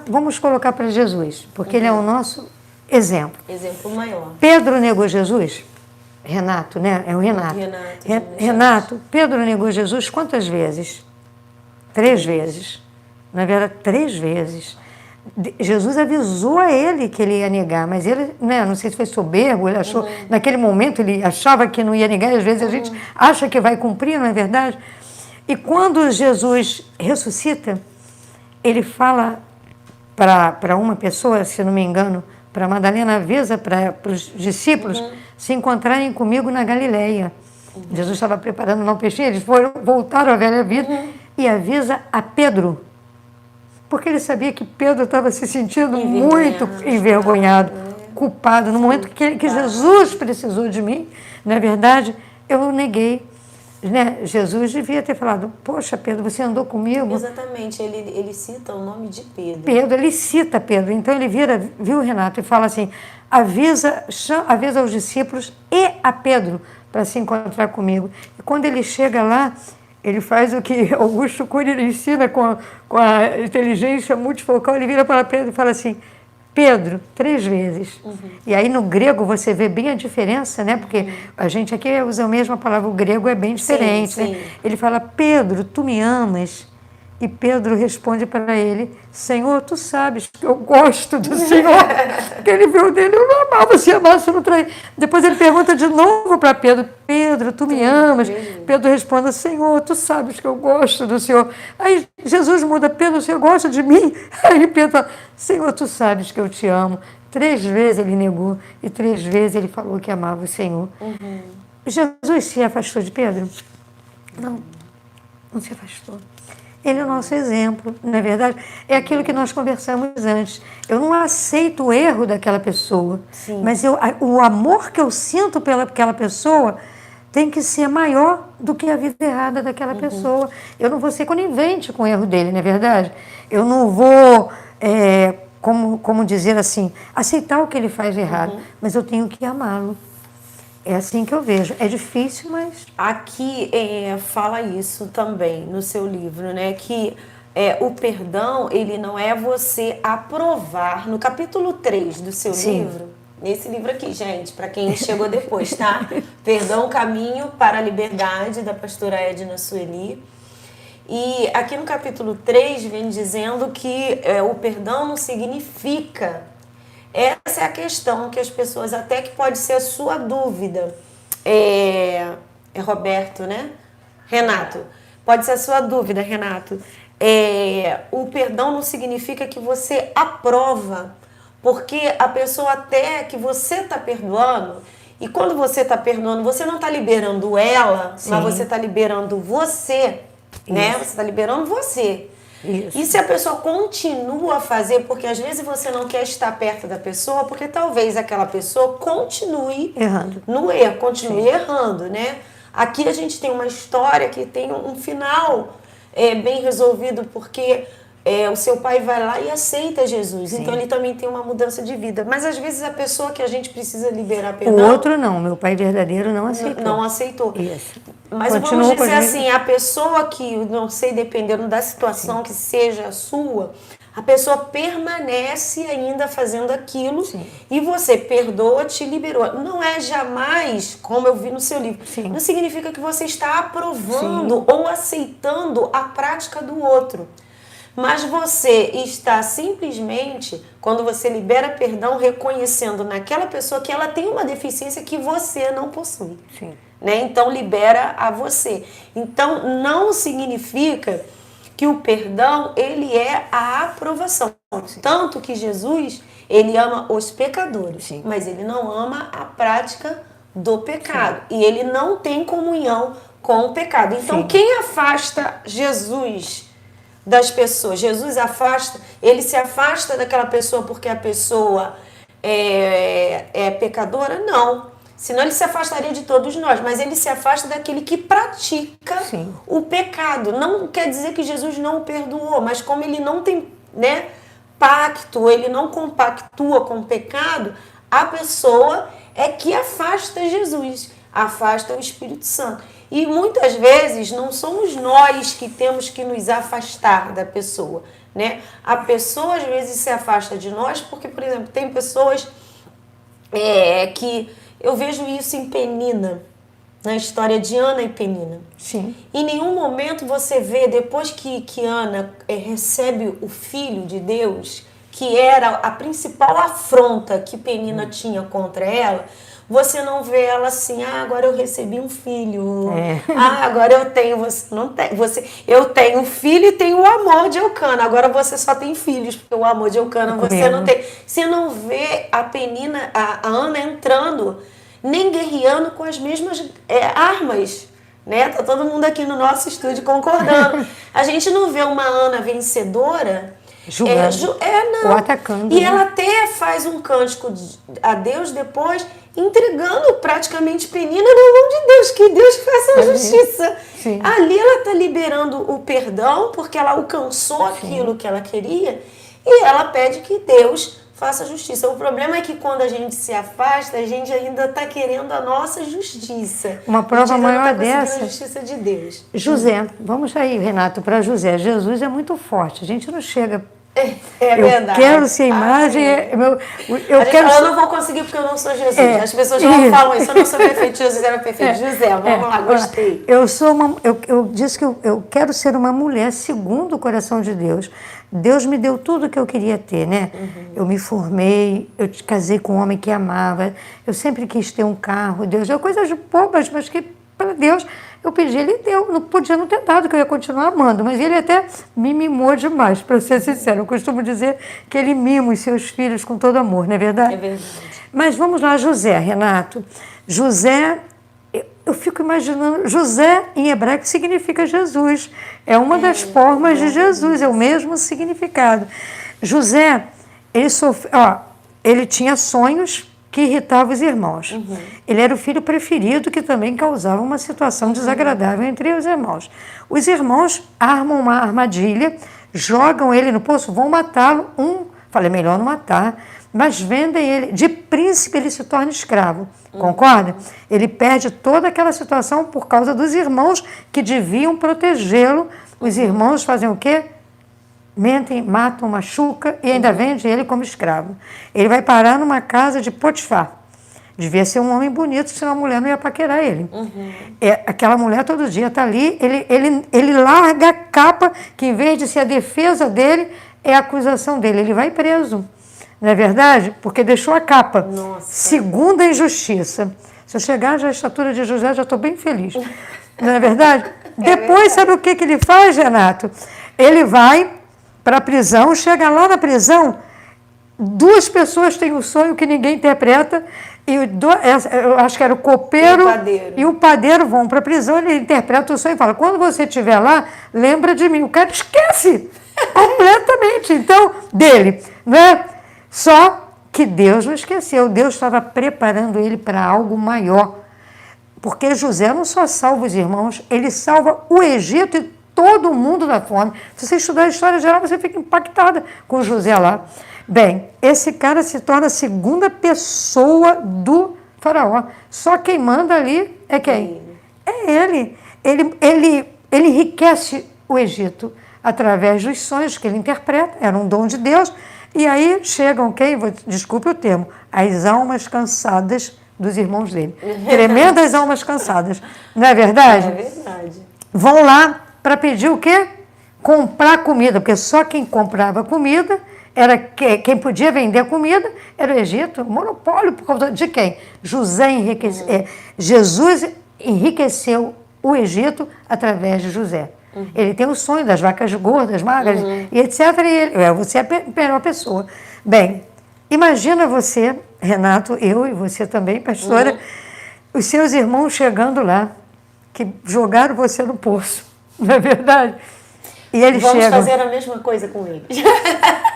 S2: Vamos colocar para Jesus, porque ele é o nosso exemplo.
S1: Exemplo maior.
S2: Pedro negou Jesus? Renato, né? É o Renato. Renato, Pedro negou Jesus quantas vezes? 3 vezes. na verdade 3 vezes. Jesus avisou a ele que ele ia negar, mas ele, né, não sei se foi soberbo, ele achou, naquele momento ele achava que não ia negar, e às vezes a gente acha que vai cumprir, não é verdade? E quando Jesus ressuscita, ele fala para uma pessoa, se não me engano, para Madalena, avisa para os discípulos se encontrarem comigo na Galileia. Jesus estava preparando lá um peixinho, eles voltaram à velha vida e avisa a Pedro. Porque ele sabia que Pedro estava se sentindo muito envergonhado, culpado. No momento que Jesus precisou de mim, não é verdade, eu neguei. Né? Jesus devia ter falado, poxa, Pedro, você andou comigo?
S1: Exatamente, ele cita o nome de Pedro.
S2: Pedro, ele cita Pedro. Então ele viu Renato, e fala assim, avisa aos discípulos e a Pedro para se encontrar comigo. E quando ele chega lá, ele faz o que Augusto Cury ensina com a inteligência multifocal. Ele vira para Pedro e fala assim, Pedro, 3 vezes. E aí no grego você vê bem a diferença, né? Porque a gente aqui usa a mesma palavra, o grego é bem diferente.
S1: Sim, sim.
S2: Né? Ele fala, Pedro, tu me amas? E Pedro responde para ele, Senhor, tu sabes que eu gosto do Senhor. Porque ele viu dele, eu não amava, se amasse, eu não traí. Depois ele pergunta de novo para Pedro, Pedro, tu me amas? Pedro responde, Senhor, tu sabes que eu gosto do Senhor. Aí Jesus muda, Pedro, você gosta de mim? Aí Pedro fala, Senhor, tu sabes que eu te amo. 3 vezes ele negou e 3 vezes ele falou que amava o Senhor. Jesus se afastou de Pedro? Não se afastou. Ele é o nosso exemplo, não é verdade? É aquilo que nós conversamos antes. Eu não aceito o erro daquela pessoa, mas o amor que eu sinto pelaquela pessoa tem que ser maior do que a vida errada daquela pessoa. Eu não vou ser conivente com o erro dele, não é verdade? Eu não vou, como dizer assim, aceitar o que ele faz de errado, mas eu tenho que amá-lo. É assim que eu vejo. É difícil, mas...
S1: Aqui fala isso também no seu livro, né? Que o perdão, ele não é você aprovar. No capítulo 3 do seu livro, nesse livro aqui, gente, para quem chegou depois, tá? Perdão, Caminho para a Liberdade, da pastora Edna Sueli. E aqui no capítulo 3 vem dizendo que o perdão não significa... Essa é a questão que as pessoas, até que pode ser a sua dúvida, Roberto, né? Renato, pode ser a sua dúvida, Renato. O perdão não significa que você aprova, porque a pessoa até que você está perdoando, e quando você está perdoando, você não está liberando ela, mas você está liberando você, né? Você está liberando você. Isso. E se a pessoa continua a fazer, porque às vezes você não quer estar perto da pessoa, porque talvez aquela pessoa continue
S2: errando
S1: no erro, continue errando, né? Aqui a gente tem uma história que tem um final bem resolvido, porque o seu pai vai lá e aceita Jesus, então ele também tem uma mudança de vida. Mas às vezes a pessoa que a gente precisa liberar perdão...
S2: O outro não, meu pai verdadeiro não aceitou.
S1: Não aceitou.
S2: Isso.
S1: Mas vamos dizer assim, a pessoa que, não sei, dependendo da situação que seja a sua, a pessoa permanece ainda fazendo aquilo e você perdoa, te liberou. Não é jamais, como eu vi no seu livro, não significa que você está aprovando ou aceitando a prática do outro. Mas você está simplesmente, quando você libera perdão, reconhecendo naquela pessoa que ela tem uma deficiência que você não possui. Né? Então, libera a você. Então, não significa que o perdão, ele é a aprovação. Tanto que Jesus, ele ama os pecadores, mas ele não ama a prática do pecado. E ele não tem comunhão com o pecado. Então, quem afasta Jesus das pessoas? Jesus afasta, ele se afasta daquela pessoa porque a pessoa é pecadora? Não. Senão ele se afastaria de todos nós, mas ele se afasta daquele que pratica o pecado. Não quer dizer que Jesus não o perdoou, mas como ele não tem, né, pacto, ele não compactua com o pecado, a pessoa é que afasta Jesus, afasta o Espírito Santo. E muitas vezes não somos nós que temos que nos afastar da pessoa, né? A pessoa às vezes se afasta de nós porque, por exemplo, tem pessoas que... Eu vejo isso em Penina, na história de Ana e Penina.
S2: Sim.
S1: Em nenhum momento você vê, depois que Ana recebe o Filho de Deus, que era a principal afronta que Penina tinha contra ela, você não vê ela assim, agora eu recebi um filho. Agora eu tenho, você não tem. Eu tenho um filho e tenho o amor de Eucana. Agora você só tem filhos, porque o amor de Eucana você não tem. Você não vê a Penina, a Ana entrando, nem guerreando com as mesmas armas. Né? Tá todo mundo aqui no nosso estúdio concordando. A gente não vê uma Ana vencedora
S2: julgando ou atacando.
S1: E ela até faz um cântico a Deus depois, entregando praticamente Penina na mão de Deus, que Deus faça a justiça.
S2: Sim.
S1: Ali ela está liberando o perdão, porque ela alcançou aquilo que ela queria, e ela pede que Deus faça a justiça. O problema é que quando a gente se afasta, a gente ainda está querendo a nossa justiça.
S2: Uma prova maior dessa.
S1: A justiça de Deus.
S2: José, vamos aí, Renato, para José. Jesus é muito forte, a gente não chega.
S1: Verdade.
S2: Eu quero ser imagem.
S1: Eu não vou conseguir porque eu não sou Jesus. As pessoas não falam isso, eu não sou perfeito, Jesus era perfeito. José, vamos lá, gostei.
S2: Eu disse que eu quero ser uma mulher segundo o coração de Deus. Deus me deu tudo o que eu queria ter, né? Eu me formei, eu casei com um homem que amava, eu sempre quis ter um carro. Deus deu coisas bobas, mas que para Deus eu pedi, ele deu. Não podia não ter dado, que eu ia continuar amando, mas ele até me mimou demais, para ser sincero. Eu costumo dizer que ele mima os seus filhos com todo amor, não é verdade?
S1: É verdade.
S2: Mas vamos lá, José, Renato. José, eu fico imaginando, José em hebraico significa Jesus. É uma das formas de Jesus, é o mesmo significado. José, ele tinha sonhos que irritavam os irmãos. Ele era o filho preferido, que também causava uma situação desagradável entre os irmãos. Os irmãos armam uma armadilha, jogam ele no poço, vão matá-lo. Falei, melhor não matar, mas vendem ele. De príncipe ele se torna escravo, concorda? Ele perde toda aquela situação por causa dos irmãos que deviam protegê-lo. Os irmãos fazem o quê? Mentem, matam, machucam e ainda vende ele como escravo. Ele vai parar numa casa de Potifar. Devia ser um homem bonito, senão a mulher não ia paquerar ele. Aquela mulher todo dia está ali, ele larga a capa, que em vez de ser a defesa dele, é a acusação dele. Ele vai preso, não é verdade? Porque deixou a capa.
S1: Nossa.
S2: Segunda injustiça. Se eu chegar já à estatura de José, já estou bem feliz. Não é verdade? Depois, sabe o que ele faz, Renato? Ele vai para a prisão, chega lá na prisão, duas pessoas têm um sonho que ninguém interpreta, e eu acho que era o copeiro e o padeiro vão para a prisão, ele interpreta o sonho e fala, quando você estiver lá, lembra de mim. O cara esquece completamente, então, dele, né? Só que Deus não esqueceu, Deus estava preparando ele para algo maior, porque José não só salva os irmãos, ele salva o Egito e todo mundo da fome. Se você estudar a história geral, você fica impactada com José lá. Bem, esse cara se torna a segunda pessoa do faraó. Só quem manda ali é quem? É ele. Ele enriquece o Egito através dos sonhos que ele interpreta, era um dom de Deus. E aí chegam quem? Desculpe o termo, as almas cansadas dos irmãos dele. Tremendas almas cansadas. Não é verdade?
S1: É verdade.
S2: Vão lá para pedir o quê? Comprar comida, porque só quem comprava comida, quem podia vender comida, era o Egito, monopólio por causa de quem? Jesus enriqueceu o Egito através de José. Ele tem o sonho das vacas gordas, magras, e etc. E você é a melhor pessoa. Bem, imagina você, Renato, eu e você também, pastora, os seus irmãos chegando lá, que jogaram você no poço. Não é verdade? E eles
S1: Vamos
S2: chegam.
S1: fazer a mesma coisa com eles.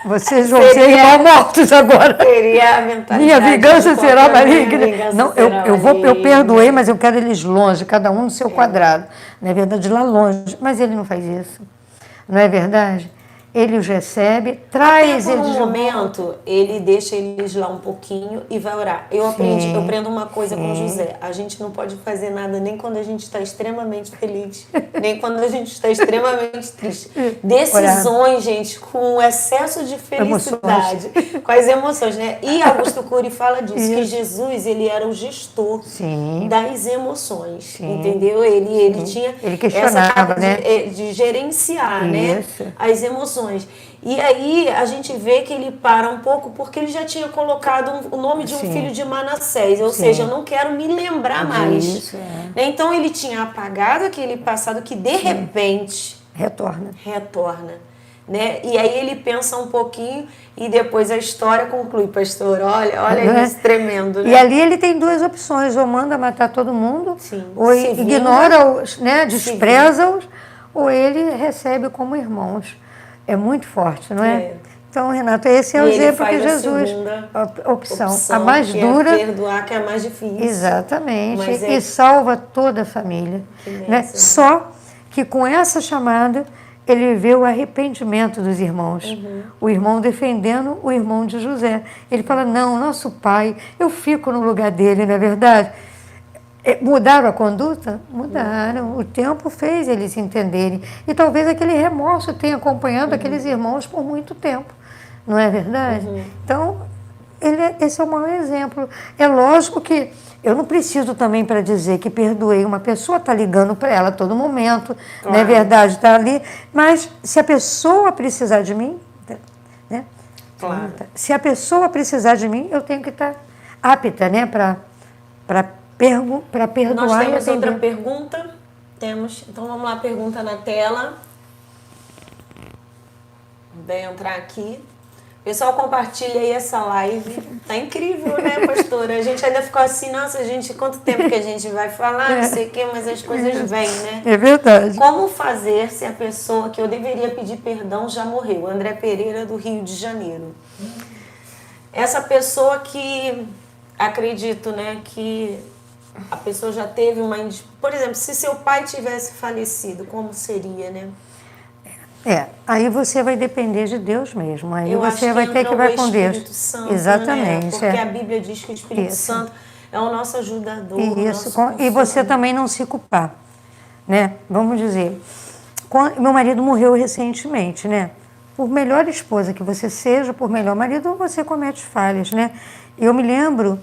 S2: Vocês vão ser irmãos mortos agora.
S1: Seria a mentalidade.
S2: Minha vingança será maligna. Não,
S1: eu
S2: eu perdoei, mas eu quero eles longe, cada um no seu quadrado. Não é verdade? Lá longe. Mas ele não faz isso. Não é verdade? ele os recebe, traz
S1: Até por
S2: eles
S1: um momento, ele deixa eles lá um pouquinho e vai orar. Eu aprendo uma coisa com José. A gente não pode fazer nada nem quando a gente está extremamente feliz, nem quando a gente está extremamente triste. Decisões, gente, com excesso de felicidade, com as emoções, né? E Augusto Cury fala disso, que Jesus, ele era o gestor das emoções, entendeu? Ele tinha
S2: questionava, né?
S1: de gerenciar, né, as emoções. E aí a gente vê que ele para um pouco porque ele já tinha colocado o nome de um filho de Manassés, ou seja, eu não quero me lembrar mais. Né? Então ele tinha apagado aquele passado que de repente retorna. Né? E aí ele pensa um pouquinho e depois a história conclui, pastor. Olha isso, tremendo. Né?
S2: E ali ele tem duas opções, ou manda matar todo mundo, ou ignora-os, né, despreza-os, ou ele recebe como irmãos. É muito forte, não é? Então, Renato, esse é o exemplo que Jesus... A opção, a mais dura...
S1: É perdoar, que é a mais difícil.
S2: Exatamente. E salva toda a família. Né? Só que com essa chamada, ele vê o arrependimento dos irmãos. O irmão defendendo o irmão de José. Ele fala, não, nosso pai, eu fico no lugar dele, não é verdade? Mudaram a conduta? Mudaram. O tempo fez eles entenderem. E talvez aquele remorso tenha acompanhado aqueles irmãos por muito tempo. Não é verdade? Então, esse é o maior exemplo. É lógico que eu não preciso também para dizer que perdoei uma pessoa, está ligando para ela a todo momento, não é verdade? Está ali. Mas se a pessoa precisar de mim, né? Se a pessoa precisar de mim, eu tenho que estar apta, né? Para perdoar.
S1: Nós temos outra pergunta? Temos. Então vamos lá, pergunta na tela. Vem entrar aqui. Pessoal, compartilha aí essa live. Tá incrível, né, pastora? A gente ainda ficou assim, nossa, gente, quanto tempo que a gente vai falar, não sei o quê, mas as coisas vêm, né?
S2: É verdade.
S1: Como fazer se a pessoa que eu deveria pedir perdão já morreu? André Pereira, do Rio de Janeiro. Essa pessoa que, acredito, né, que a pessoa já teve uma... Por exemplo, se seu pai tivesse falecido, como seria, né?
S2: Aí você vai depender de Deus mesmo. Aí você vai ter que
S1: vai
S2: com Deus.
S1: Santo,
S2: exatamente.
S1: Né? Porque a Bíblia diz que o Espírito Santo é o nosso ajudador.
S2: E você também não se culpar, né? Vamos dizer, meu marido morreu recentemente, né? Por melhor esposa que você seja, por melhor marido, você comete falhas, né? Eu me lembro,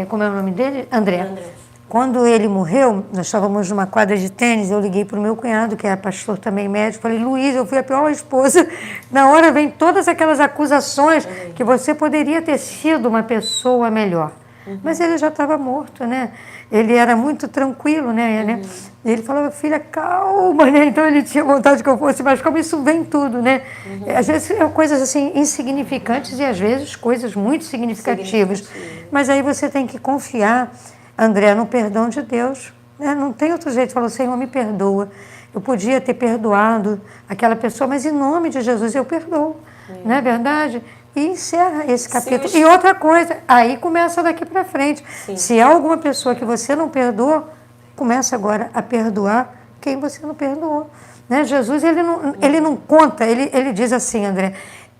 S2: como é o nome dele? André. Quando ele morreu, nós estávamos numa quadra de tênis, eu liguei para o meu cunhado, que era pastor também médico, falei, Luiz, eu fui a pior esposa. Na hora vem todas aquelas acusações que você poderia ter sido uma pessoa melhor. Mas ele já estava morto, né? Ele era muito tranquilo, né? Ele falava, filha, calma, né? Então ele tinha vontade que eu fosse, mas como isso vem tudo, né? Às vezes coisas assim insignificantes e às vezes coisas muito significativas. Mas aí você tem que confiar, André, no perdão de Deus. Né? Não tem outro jeito. Falou, Senhor, me perdoa. Eu podia ter perdoado aquela pessoa, mas em nome de Jesus eu perdoo. Não é verdade? E encerra esse capítulo. E outra coisa, aí começa daqui para frente. Se há alguma pessoa que você não perdoa, começa agora a perdoar quem você não perdoou. Né? Jesus, ele não conta, ele diz assim, André,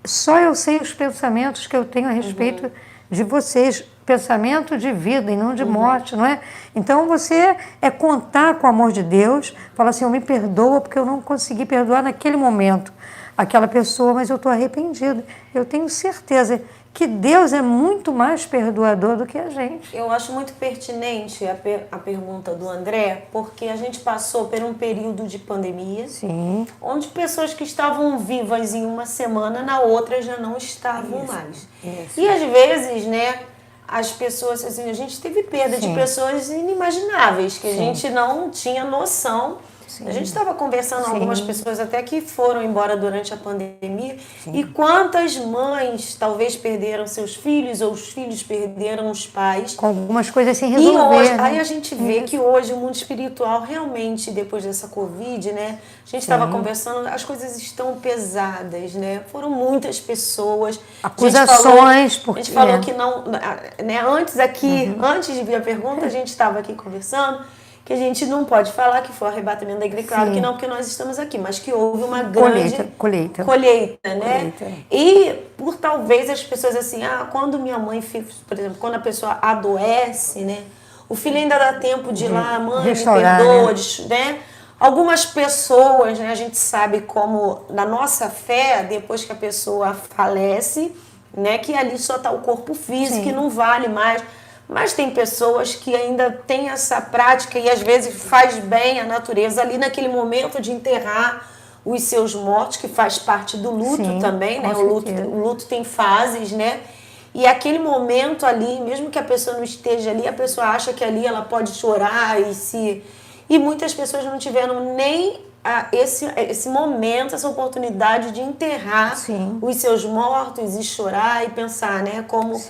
S2: só eu sei os pensamentos que eu tenho a respeito de vocês, pensamento de vida e não de morte, não é? Então você contar com o amor de Deus, falar assim, me perdoa porque eu não consegui perdoar naquele momento aquela pessoa, mas eu estou arrependido. Eu tenho certeza que Deus é muito mais perdoador do que a gente.
S1: Eu acho muito pertinente a pergunta do André, porque a gente passou por um período de pandemia, onde pessoas que estavam vivas em uma semana, na outra já não estavam mais. E às vezes, né, as pessoas, assim, a gente teve perda de pessoas inimagináveis, que a gente não tinha noção. A gente estava conversando com algumas pessoas até que foram embora durante a pandemia. E quantas mães talvez perderam seus filhos ou os filhos perderam os pais.
S2: Com algumas coisas sem resolver.
S1: E hoje, aí a gente vê que hoje o mundo espiritual realmente, depois dessa Covid, né? A gente estava conversando, as coisas estão pesadas, né? Foram muitas pessoas.
S2: Acusações.
S1: A gente falou que não... Né, antes de vir a pergunta, a gente estava aqui conversando que a gente não pode falar que foi o arrebatamento da igreja, claro que não, porque nós estamos aqui, mas que houve uma grande colheita, né? E por talvez as pessoas assim, quando minha mãe fica, por exemplo, quando a pessoa adoece, né? O filho ainda dá tempo de ir lá, mãe, me perdoa, né? Algumas pessoas, né, a gente sabe como na nossa fé, depois que a pessoa falece, né, que ali só está o corpo físico, que não vale mais. Mas tem pessoas que ainda têm essa prática e às vezes faz bem a natureza ali naquele momento de enterrar os seus mortos, que faz parte do luto também, né? O luto tem fases, né? E aquele momento ali, mesmo que a pessoa não esteja ali, a pessoa acha que ali ela pode chorar e muitas pessoas não tiveram nem esse momento, essa oportunidade de enterrar os seus mortos e chorar e pensar, né? Como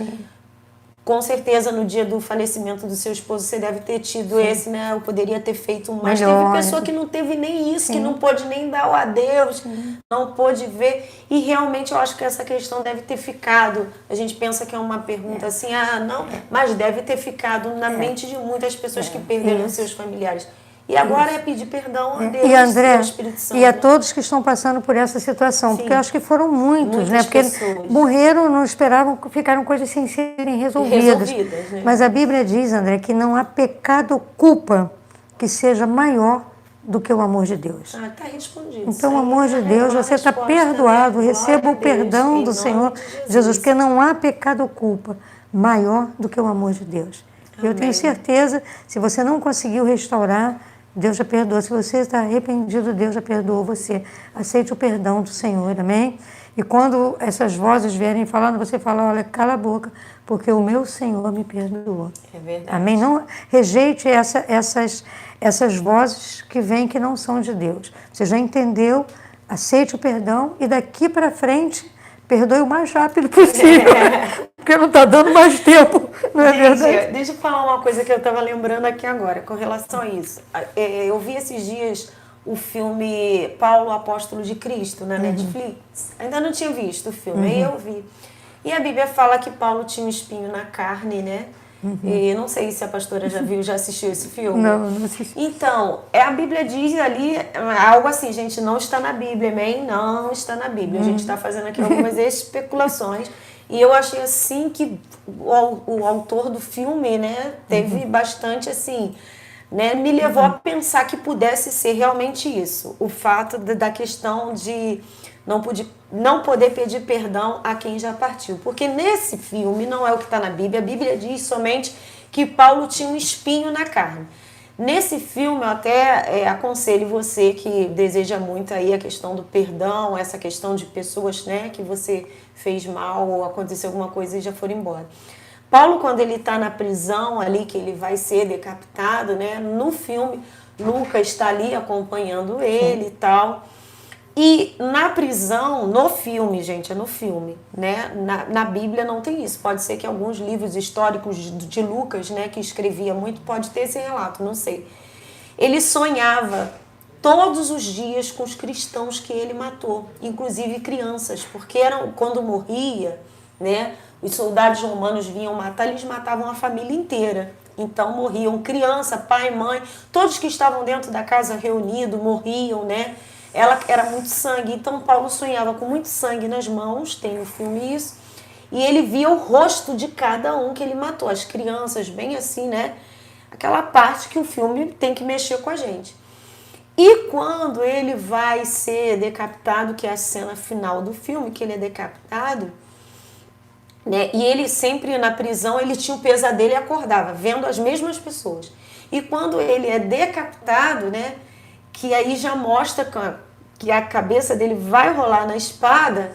S1: com certeza no dia do falecimento do seu esposo você deve ter tido esse, né? Eu poderia ter feito mais. Teve pessoa que não teve nem isso, que não pôde nem dar o adeus, não pôde ver. E realmente eu acho que essa questão deve ter ficado. A gente pensa que é uma pergunta assim, não, mas deve ter ficado na mente de muitas pessoas que perderam seus familiares. E agora é pedir perdão a Deus
S2: e André,
S1: ao Espírito Santo.
S2: E a todos que estão passando por essa situação, porque eu acho que foram muitos, né? Porque morreram, não esperavam, ficaram coisas sem serem resolvidas. Né? Mas a Bíblia diz, André, que não há pecado ou culpa que seja maior do que o amor de Deus.
S1: Está respondido.
S2: Então, o amor de Deus, você está perdoado, receba o perdão do Senhor Jesus, porque não há pecado ou culpa maior do que o amor de Deus. Eu tenho certeza, se você não conseguiu restaurar, Deus já perdoou. Se você está arrependido, Deus já perdoou você. Aceite o perdão do Senhor, amém? E quando essas vozes vierem falando, você fala, olha, cala a boca, porque o meu Senhor me perdoou.
S1: É verdade.
S2: Amém? Não rejeite essas vozes que vêm que não são de Deus. Você já entendeu, aceite o perdão e daqui para frente, perdoe o mais rápido possível, porque não está dando mais tempo, não é verdade?
S1: Deixa eu falar uma coisa que eu estava lembrando aqui agora, com relação a isso. Eu vi esses dias o filme Paulo, Apóstolo de Cristo, na Netflix. Ainda não tinha visto o filme, aí eu vi. E a Bíblia fala que Paulo tinha um espinho na carne, né? E não sei se a pastora já viu, já assistiu esse filme.
S2: Não assisti.
S1: Então, a Bíblia diz ali algo assim, gente, não está na Bíblia, amém? Não está na Bíblia. A gente está fazendo aqui algumas especulações. E eu achei assim que o autor do filme, né, teve bastante assim, né, me levou a pensar que pudesse ser realmente isso. O fato da questão de não poder pedir perdão a quem já partiu. Porque nesse filme, não é o que está na Bíblia, a Bíblia diz somente que Paulo tinha um espinho na carne. Nesse filme, eu até aconselho você que deseja muito aí a questão do perdão, essa questão de pessoas, né, que você fez mal ou aconteceu alguma coisa e já foram embora. Paulo, quando ele está na prisão ali, que ele vai ser decapitado, né, no filme, Lucas está ali acompanhando ele e tal. E na prisão, no filme, gente, é no filme, né? Na Bíblia não tem isso. Pode ser que alguns livros históricos de Lucas, né, que escrevia muito, pode ter esse relato, não sei. Ele sonhava todos os dias com os cristãos que ele matou, inclusive crianças, porque quando morria, né, os soldados romanos vinham matar, eles matavam a família inteira. Então morriam criança, pai, mãe, todos que estavam dentro da casa reunidos morriam, né? Ela era muito sangue, então Paulo sonhava com muito sangue nas mãos, tem no filme isso, e ele via o rosto de cada um que ele matou, as crianças, bem assim, né? Aquela parte que o filme tem que mexer com a gente. E quando ele vai ser decapitado, que é a cena final do filme, que ele é decapitado, né? E ele sempre na prisão, ele tinha o pesadelo e acordava, vendo as mesmas pessoas. E quando ele é decapitado, né? Que aí já mostra que a cabeça dele vai rolar na espada,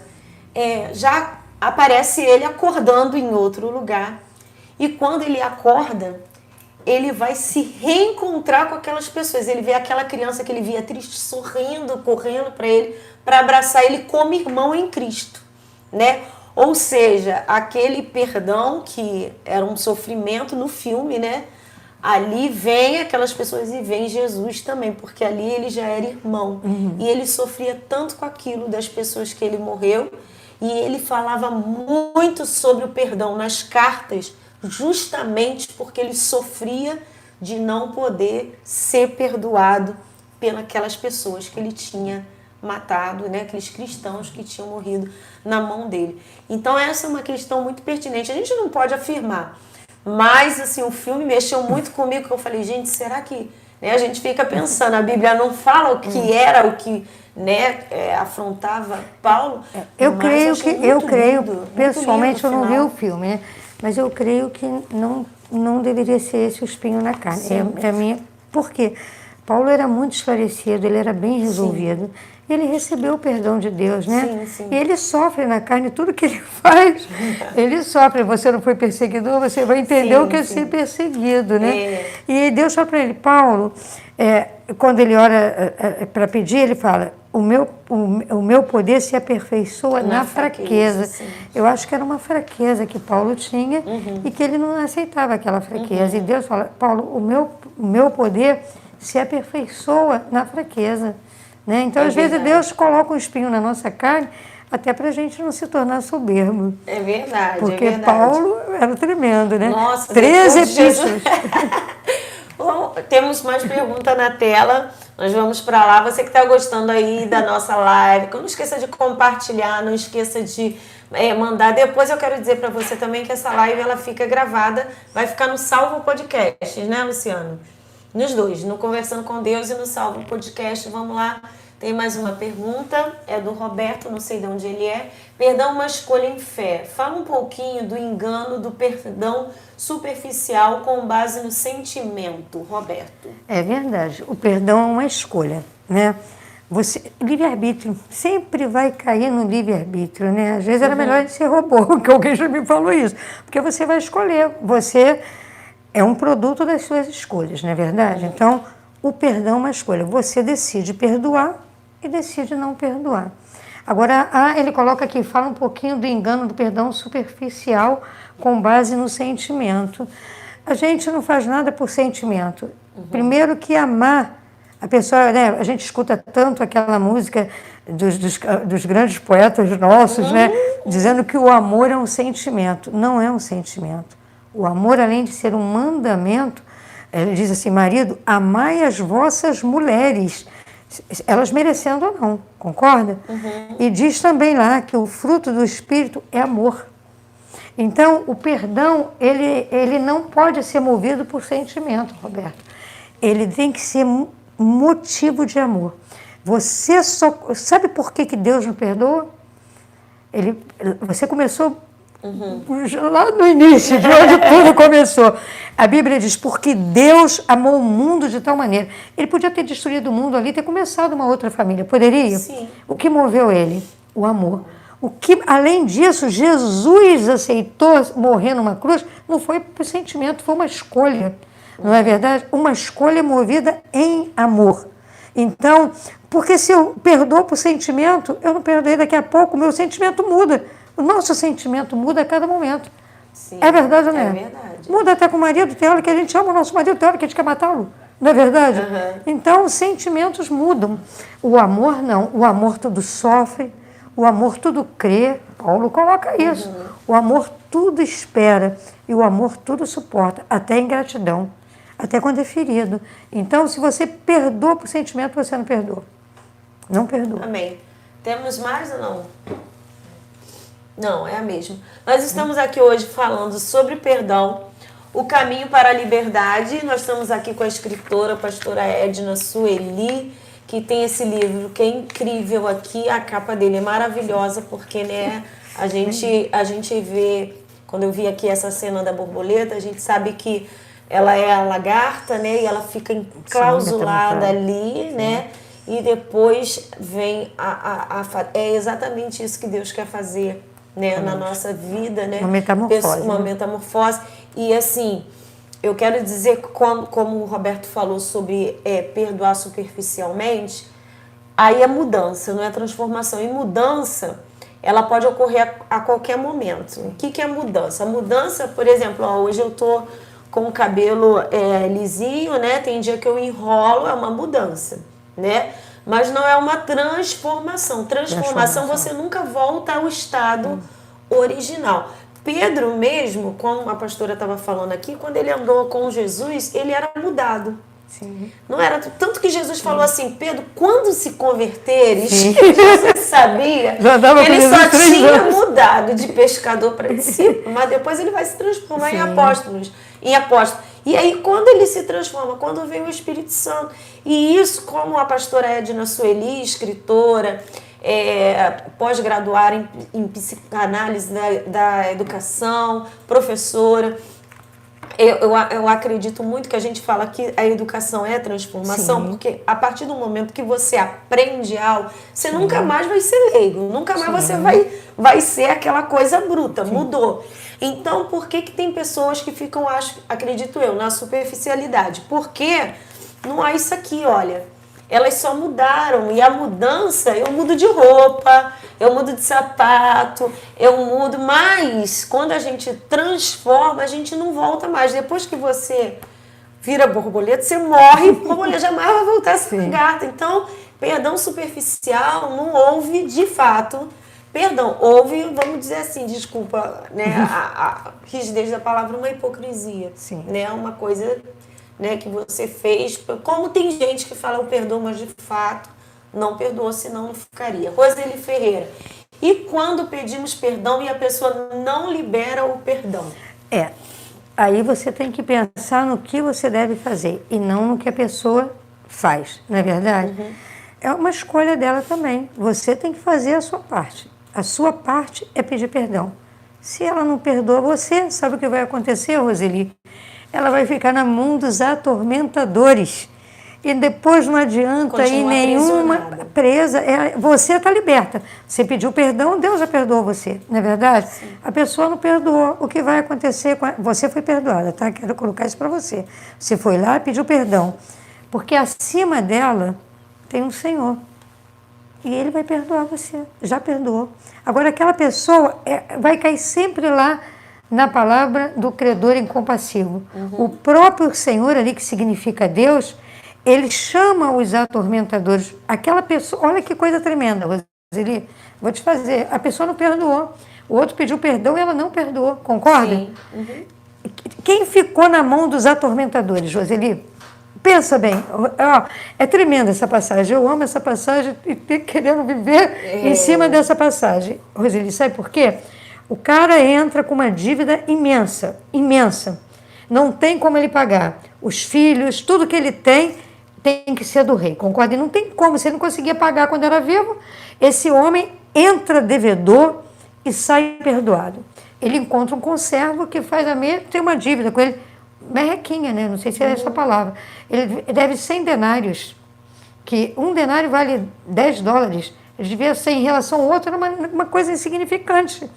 S1: já aparece ele acordando em outro lugar. E quando ele acorda, ele vai se reencontrar com aquelas pessoas. Ele vê aquela criança que ele via triste, sorrindo, correndo para ele, para abraçar ele como irmão em Cristo, né? Ou seja, aquele perdão que era um sofrimento no filme, né? Ali vem aquelas pessoas e vem Jesus também, porque ali ele já era irmão. E ele sofria tanto com aquilo das pessoas que ele morreu. E ele falava muito sobre o perdão nas cartas, justamente porque ele sofria de não poder ser perdoado pelas pessoas que ele tinha matado, né? Aqueles cristãos que tinham morrido na mão dele. Então essa é uma questão muito pertinente. A gente não pode afirmar, mas assim, o filme mexeu muito comigo, que eu falei, gente, será que... Né? A gente fica pensando, a Bíblia não fala o que era, o que, né, afrontava Paulo.
S2: Eu creio,
S1: lindo,
S2: pessoalmente eu não vi o filme, né? Mas eu creio que não deveria ser esse o espinho na carne. É a minha... Por quê? Paulo era muito esclarecido, ele era bem resolvido. Ele recebeu o perdão de Deus, né?
S1: Sim, sim.
S2: E ele sofre na carne, tudo que ele faz, ele sofre. Você não foi perseguidor, você vai entender o que é ser perseguido, né? E Deus fala para ele, Paulo, quando ele ora para pedir, ele fala, o meu poder se aperfeiçoa na fraqueza. Eu acho que era uma fraqueza que Paulo tinha e que ele não aceitava aquela fraqueza. E Deus fala, Paulo, o meu poder se aperfeiçoa na fraqueza. Né? Então, às vezes, Deus coloca um espinho na nossa carne até para a gente não se tornar soberbo.
S1: É verdade,
S2: porque Paulo era tremendo, né?
S1: Nossa,
S2: 13 epístolas.
S1: Bom, temos mais perguntas na tela. Nós vamos para lá. Você que está gostando aí da nossa live, não esqueça de compartilhar, não esqueça de mandar. Depois eu quero dizer para você também que essa live ela fica gravada, vai ficar no Salvo Podcast, né, Luciano? Nos dois, no Conversando com Deus e no Salvo Podcast. Vamos lá, tem mais uma pergunta, é do Roberto, não sei de onde ele é. Perdão é uma escolha em fé. Fala um pouquinho do engano do perdão superficial com base no sentimento, Roberto.
S2: É verdade, o perdão é uma escolha, né? Livre-arbítrio, sempre vai cair no livre-arbítrio, né? Às vezes era melhor ser robô, que alguém já me falou isso, porque você vai escolher, você... É um produto das suas escolhas, não é verdade? Então, o perdão é uma escolha. Você decide perdoar e decide não perdoar. Agora, ele coloca aqui, fala um pouquinho do engano do perdão superficial com base no sentimento. A gente não faz nada por sentimento. Primeiro que amar a pessoa, né? A gente escuta tanto aquela música dos grandes poetas nossos, né? Dizendo que o amor é um sentimento. Não é um sentimento. O amor, além de ser um mandamento, ele diz assim, marido, amai as vossas mulheres, elas merecendo ou não, concorda? E diz também lá que o fruto do Espírito é amor. Então, o perdão, ele não pode ser movido por sentimento, Roberto. Ele tem que ser motivo de amor. Você só... Sabe por que Deus não perdoa? Você começou... Lá no início, de onde tudo começou. A Bíblia diz, porque Deus amou o mundo de tal maneira. Ele podia ter destruído o mundo ali e ter começado uma outra família. Poderia?
S1: Sim.
S2: O que moveu ele? O amor. Além disso, Jesus aceitou morrer numa cruz, não foi por sentimento, foi uma escolha. Não é verdade? Uma escolha movida em amor. Então, porque se eu perdoo por sentimento, eu não perdoei daqui a pouco, o meu sentimento muda. O nosso sentimento muda a cada momento.
S1: Sim,
S2: é verdade ou não é?
S1: É verdade.
S2: Muda até com o marido, tem hora que a gente ama o nosso marido, tem hora que a gente quer matá-lo. Não é verdade? Então, os sentimentos mudam. O amor não. O amor tudo sofre, o amor tudo crê. Paulo coloca isso. O amor tudo espera e o amor tudo suporta, até a ingratidão, até quando é ferido. Então, se você perdoa por sentimento, você não perdoa. Não perdoa.
S1: Amém. Temos mais ou não? Não, é a mesma. Nós estamos aqui hoje falando sobre perdão, o caminho para a liberdade. Nós estamos aqui com a escritora, a pastora Edna Sueli, que tem esse livro que é incrível aqui. A capa dele é maravilhosa, porque né, a gente vê, quando eu vi aqui essa cena da borboleta, a gente sabe que ela é a lagarta, né? E ela fica enclausulada ali, né? E depois vem é exatamente isso que Deus quer fazer, né, na nossa vida, né?
S2: Uma metamorfose.
S1: Uma metamorfose. E assim, eu quero dizer que como o Roberto falou sobre perdoar superficialmente, aí é mudança, não é transformação. E mudança, ela pode ocorrer a qualquer momento. O que é mudança? A mudança, por exemplo, hoje eu tô com o cabelo lisinho, né? Tem dia que eu enrolo, é uma mudança, né? Mas não é uma transformação. Transformação, você nunca volta ao estado original. Pedro mesmo, como a pastora estava falando aqui, quando ele andou com Jesus, ele era mudado.
S2: Sim.
S1: Não era tanto que Jesus falou assim, Pedro, quando se converteres, Jesus sabia que ele só tinha mudado de pescador para discípulo, mas depois ele vai se transformar em apóstolo. E aí, quando ele se transforma, quando vem o Espírito Santo, e isso, como a pastora Edna Sueli, escritora, pós-graduada em psicanálise da educação, professora, eu acredito muito que a gente fala que a educação é transformação, porque a partir do momento que você aprende algo, você nunca mais vai ser leigo, nunca mais você vai ser aquela coisa bruta, mudou. Então, por que tem pessoas que ficam, acredito eu, na superficialidade? Porque não há isso aqui, olha. Elas só mudaram, e a mudança, eu mudo de roupa, eu mudo de sapato, eu mudo, mas quando a gente transforma, a gente não volta mais. Depois que você vira borboleta, você morre, borboleta jamais vai voltar a ser lagarta. Então, perdão superficial não houve de fato. Perdão, houve, vamos dizer assim, desculpa, né, a rigidez da palavra, uma hipocrisia. Né, uma coisa... Né, que você fez, como tem gente que fala eu perdoo, mas de fato não perdoou, senão não ficaria. Roseli Ferreira. E quando pedimos perdão e a pessoa não libera o perdão?
S2: Aí você tem que pensar no que você deve fazer e não no que a pessoa faz, não é verdade? É uma escolha dela também. Você tem que fazer a sua parte. A sua parte é pedir perdão. Se ela não perdoa você, sabe o que vai acontecer, Roseli? Ela vai ficar na mão dos atormentadores. E depois não adianta ir nenhuma presa. Você está liberta. Você pediu perdão, Deus já perdoou você, não é verdade? A pessoa não perdoou. O que vai acontecer com você foi perdoada, tá? Quero colocar isso para você. Você foi lá e pediu perdão. Porque acima dela tem um Senhor. E Ele vai perdoar você. Já perdoou. Agora, aquela pessoa vai cair sempre lá na palavra do credor incompassivo. O próprio Senhor ali, que significa Deus, Ele chama os atormentadores. Aquela pessoa, olha que coisa tremenda, Roseli, vou te fazer, a pessoa não perdoou, o outro pediu perdão e ela não perdoou, concorda?
S1: Sim.
S2: Quem ficou na mão dos atormentadores, Roseli? Pensa bem, é tremenda essa passagem, eu amo essa passagem e querendo viver em cima dessa passagem. Roseli, sabe por quê? O cara entra com uma dívida imensa, imensa. Não tem como ele pagar. Os filhos, tudo que ele tem que ser do rei, concorda? E não tem como, se ele não conseguia pagar quando era vivo, esse homem entra devedor e sai perdoado. Ele encontra um conservo que faz tem uma dívida com ele, merrequinha, né? Não sei se é essa palavra. Ele deve 100 denários, que um denário vale 10 dólares. Ele devia ser, em relação ao outro, uma coisa insignificante.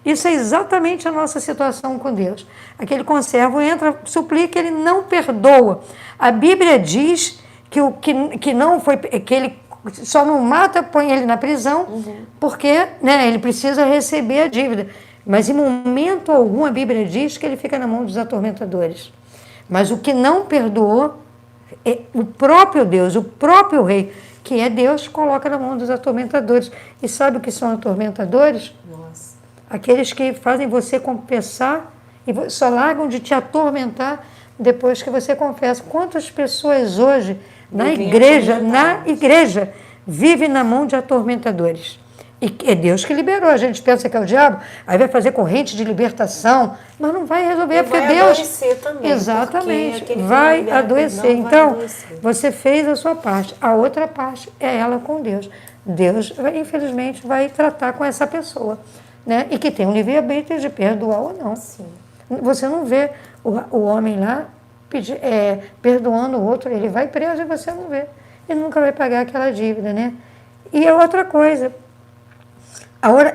S2: Isso é exatamente a nossa situação com Deus. Aquele conservo entra, suplica, ele não perdoa. A Bíblia diz que não foi, que ele só não mata, põe ele na prisão, porque ele precisa receber a dívida. Mas em momento algum a Bíblia diz que ele fica na mão dos atormentadores. Mas o que não perdoou, o próprio Deus, o próprio rei, que é Deus, coloca na mão dos atormentadores. E sabe o que são atormentadores?
S1: Nossa.
S2: Aqueles que fazem você confessar e só largam de te atormentar depois que você confessa. Quantas pessoas hoje na igreja vivem na mão de atormentadores? E é Deus que liberou. A gente pensa que é o diabo, aí vai fazer corrente de libertação, mas não vai resolver, porque
S1: vai
S2: Deus...
S1: adoecer também.
S2: Exatamente, vai adoecer. Então, você fez a sua parte. A outra parte é ela com Deus. Deus, infelizmente, vai tratar com essa pessoa, né? E que tem um livre-arbítrio de perdoar ou não.
S1: Sim.
S2: Você não vê o homem lá perdoando o outro, ele vai preso e você não vê. Ele nunca vai pagar aquela dívida, né? E é outra coisa.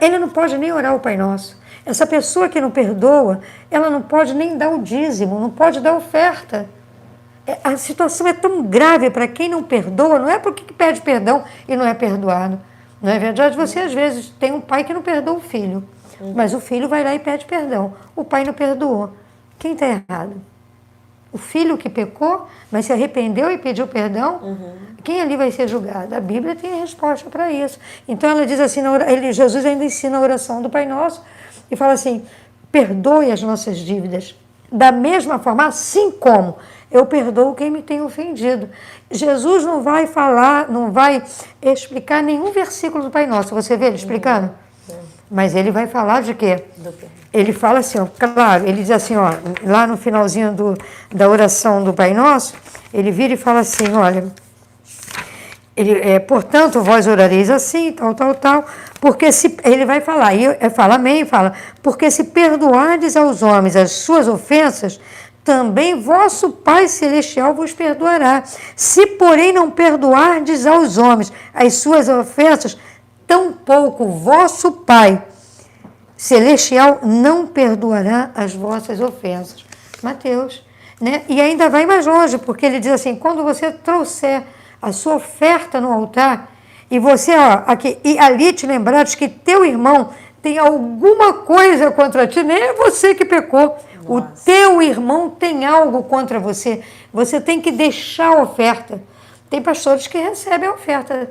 S2: Ele não pode nem orar o Pai Nosso. Essa pessoa que não perdoa, ela não pode nem dar o dízimo, não pode dar oferta. A situação é tão grave para quem não perdoa, não é porque pede perdão e não é perdoado. Não é verdade? Você, às vezes, tem um pai que não perdoa o filho, mas o filho vai lá e pede perdão. O pai não perdoou. Quem está errado? O filho que pecou, mas se arrependeu e pediu perdão, quem ali vai ser julgado? A Bíblia tem a resposta para isso. Então ela diz assim, Jesus ainda ensina a oração do Pai Nosso e fala assim, perdoe as nossas dívidas. Da mesma forma, assim como eu perdoo quem me tem ofendido. Jesus não vai falar, não vai explicar nenhum versículo do Pai Nosso. Você vê ele explicando? Mas ele vai falar de quê? Ele fala assim, ó, claro, ele diz assim, ó, lá no finalzinho da oração do Pai Nosso, ele vira e fala assim, olha, portanto, vós orareis assim, tal, porque se, ele vai falar, e fala amém, fala, porque se perdoardes aos homens as suas ofensas, também vosso Pai Celestial vos perdoará. Se, porém, não perdoardes aos homens as suas ofensas, tampouco vosso Pai Celestial não perdoará as vossas ofensas. Mateus, né? E ainda vai mais longe, porque ele diz assim, quando você trouxer a sua oferta no altar, e você, ó, aqui, e ali te lembrares que teu irmão tem alguma coisa contra ti, nem é você que pecou. Nossa. O teu irmão tem algo contra você. Você tem que deixar a oferta. Tem pastores que recebem a oferta.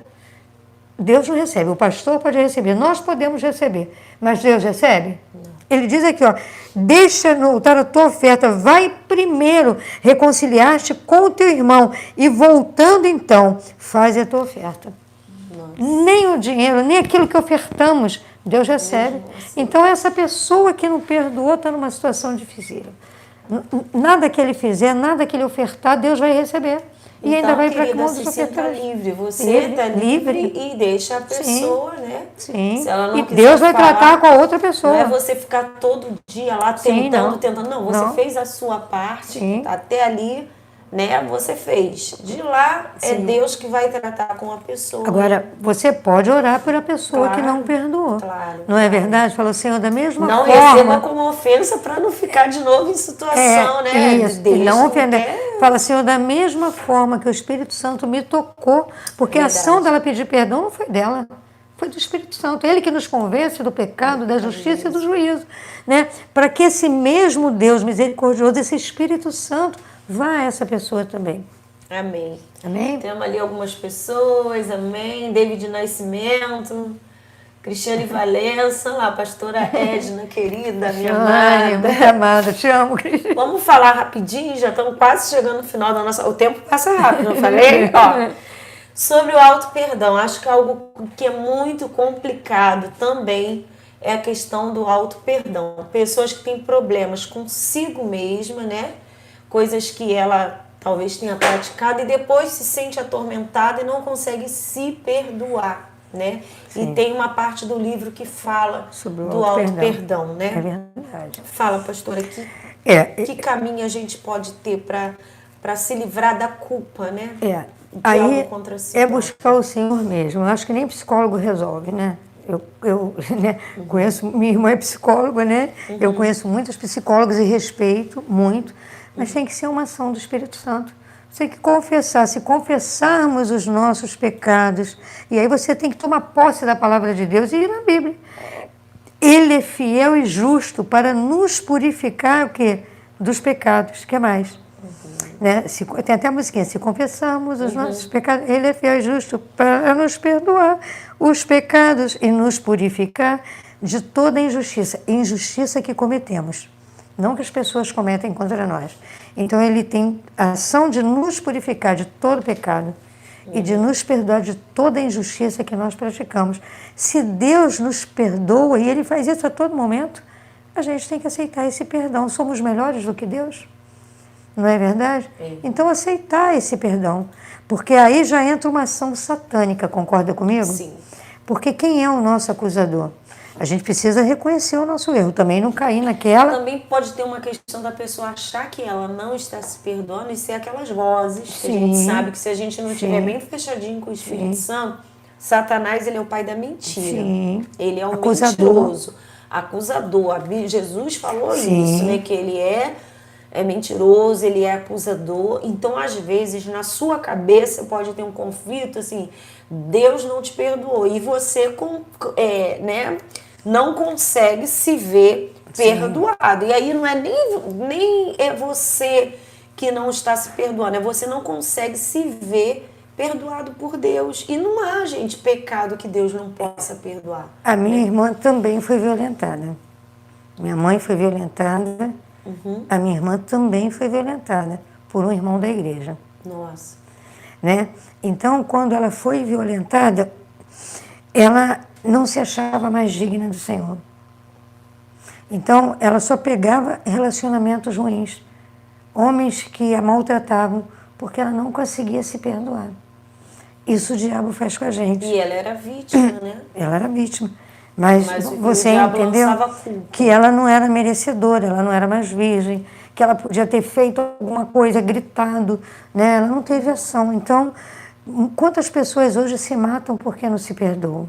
S2: Deus não recebe. O pastor pode receber. Nós podemos receber. Mas Deus recebe? Não. Ele diz aqui, ó, deixa no altar a tua oferta. Vai primeiro reconciliar-te com o teu irmão. E voltando então, faz a tua oferta. Nossa. Nem o dinheiro, nem aquilo que ofertamos, Deus recebe. Então, essa pessoa que não perdoou está numa situação difícil. Nada que ele fizer, nada que ele ofertar, Deus vai receber. E
S1: então,
S2: ainda vai para
S1: querida, você está livre. Você está livre e deixa a pessoa,
S2: sim,
S1: né?
S2: Sim.
S1: Se ela não
S2: e
S1: quiser
S2: Deus vai
S1: falar,
S2: tratar com a outra pessoa.
S1: Não é você ficar todo dia lá tentando. Não, você fez a sua parte, até ali, né? Você fez. De lá é Deus que vai tratar com a pessoa.
S2: Agora, você pode orar por a pessoa que não perdoou.
S1: Claro.
S2: Não é verdade? Falou, Senhor, da mesma
S1: não
S2: forma.
S1: Não receba como ofensa para não ficar de novo em situação, né?
S2: Isso, e não ofender. Fala, Senhor, da mesma forma que o Espírito Santo me tocou, porque a ação dela pedir perdão não foi dela. Foi do Espírito Santo. Ele que nos convence do pecado, da justiça e do juízo. Né? Para que esse mesmo Deus misericordioso, esse Espírito Santo, vá a essa pessoa também.
S1: Amém.
S2: Amém?
S1: Temos ali algumas pessoas, amém. David Nascimento, Cristiane Valença, lá, a pastora Edna, querida, minha amada.
S2: Muito amada, te amo, Cristiane.
S1: Vamos falar rapidinho, já estamos quase chegando no final da nossa... O tempo passa rápido, não falei? Ó, sobre o auto-perdão, acho que algo que é muito complicado também é a questão do auto-perdão. Pessoas que têm problemas consigo mesma, né? Coisas que ela talvez tenha praticado e depois se sente atormentada e não consegue se perdoar, né? Sim. E tem uma parte do livro que fala sobre do auto-perdão, né?
S2: É verdade.
S1: Fala, pastora, que caminho a gente pode ter para se livrar da culpa, né?
S2: Aí é buscar o Senhor mesmo. Eu acho que nem psicólogo resolve, né? Eu né, conheço, minha irmã é psicóloga, né? Eu conheço muitos psicólogos e respeito muito, mas tem que ser uma ação do Espírito Santo. Você tem que confessar. Se confessarmos os nossos pecados, e aí você tem que tomar posse da palavra de Deus e ir na Bíblia. Ele é fiel e justo para nos purificar o quê? Dos pecados. O que mais? Né? Tem até a musiquinha, se confessarmos os nossos pecados, Ele é fiel e justo para nos perdoar os pecados e nos purificar de toda injustiça que cometemos. Não que as pessoas cometem contra nós. Então, Ele tem a ação de nos purificar de todo pecado e de nos perdoar de toda injustiça que nós praticamos. Se Deus nos perdoa, e Ele faz isso a todo momento, a gente tem que aceitar esse perdão. Somos melhores do que Deus? Não é verdade? Então, aceitar esse perdão. Porque aí já entra uma ação satânica, concorda comigo?
S1: Sim.
S2: Porque quem é o nosso acusador? A gente precisa reconhecer o nosso erro, também não cair naquela...
S1: Também pode ter uma questão da pessoa achar que ela não está se perdoando e ser aquelas vozes que a gente sabe que se a gente não estiver bem fechadinho com o Espírito Santo, Satanás, ele é o pai da mentira.
S2: Sim.
S1: Ele é um
S2: acusador.
S1: Mentiroso. Acusador. Jesus falou isso, né? Que ele é mentiroso, ele é acusador. Então, às vezes, na sua cabeça pode ter um conflito, assim, Deus não te perdoou. E você, né, não consegue se ver perdoado. E aí não é nem é você que não está se perdoando, é você não consegue se ver perdoado por Deus. E não há, gente, pecado que Deus não possa perdoar.
S2: A minha irmã também foi violentada. Minha mãe foi violentada, a minha irmã também foi violentada por um irmão da igreja.
S1: Nossa.
S2: Né? Então, quando ela foi violentada, ela não se achava mais digna do Senhor. Então, ela só pegava relacionamentos ruins, homens que a maltratavam, porque ela não conseguia se perdoar. Isso o diabo faz com a gente.
S1: E ela era vítima, né?
S2: Ela era vítima. Mas você
S1: o diabo
S2: entendeu
S1: lançava culpa.
S2: que ela não era merecedora, ela não era mais virgem, que ela podia ter feito alguma coisa, gritado, né? Ela não teve ação. Então, quantas pessoas hoje se matam porque não se perdoam?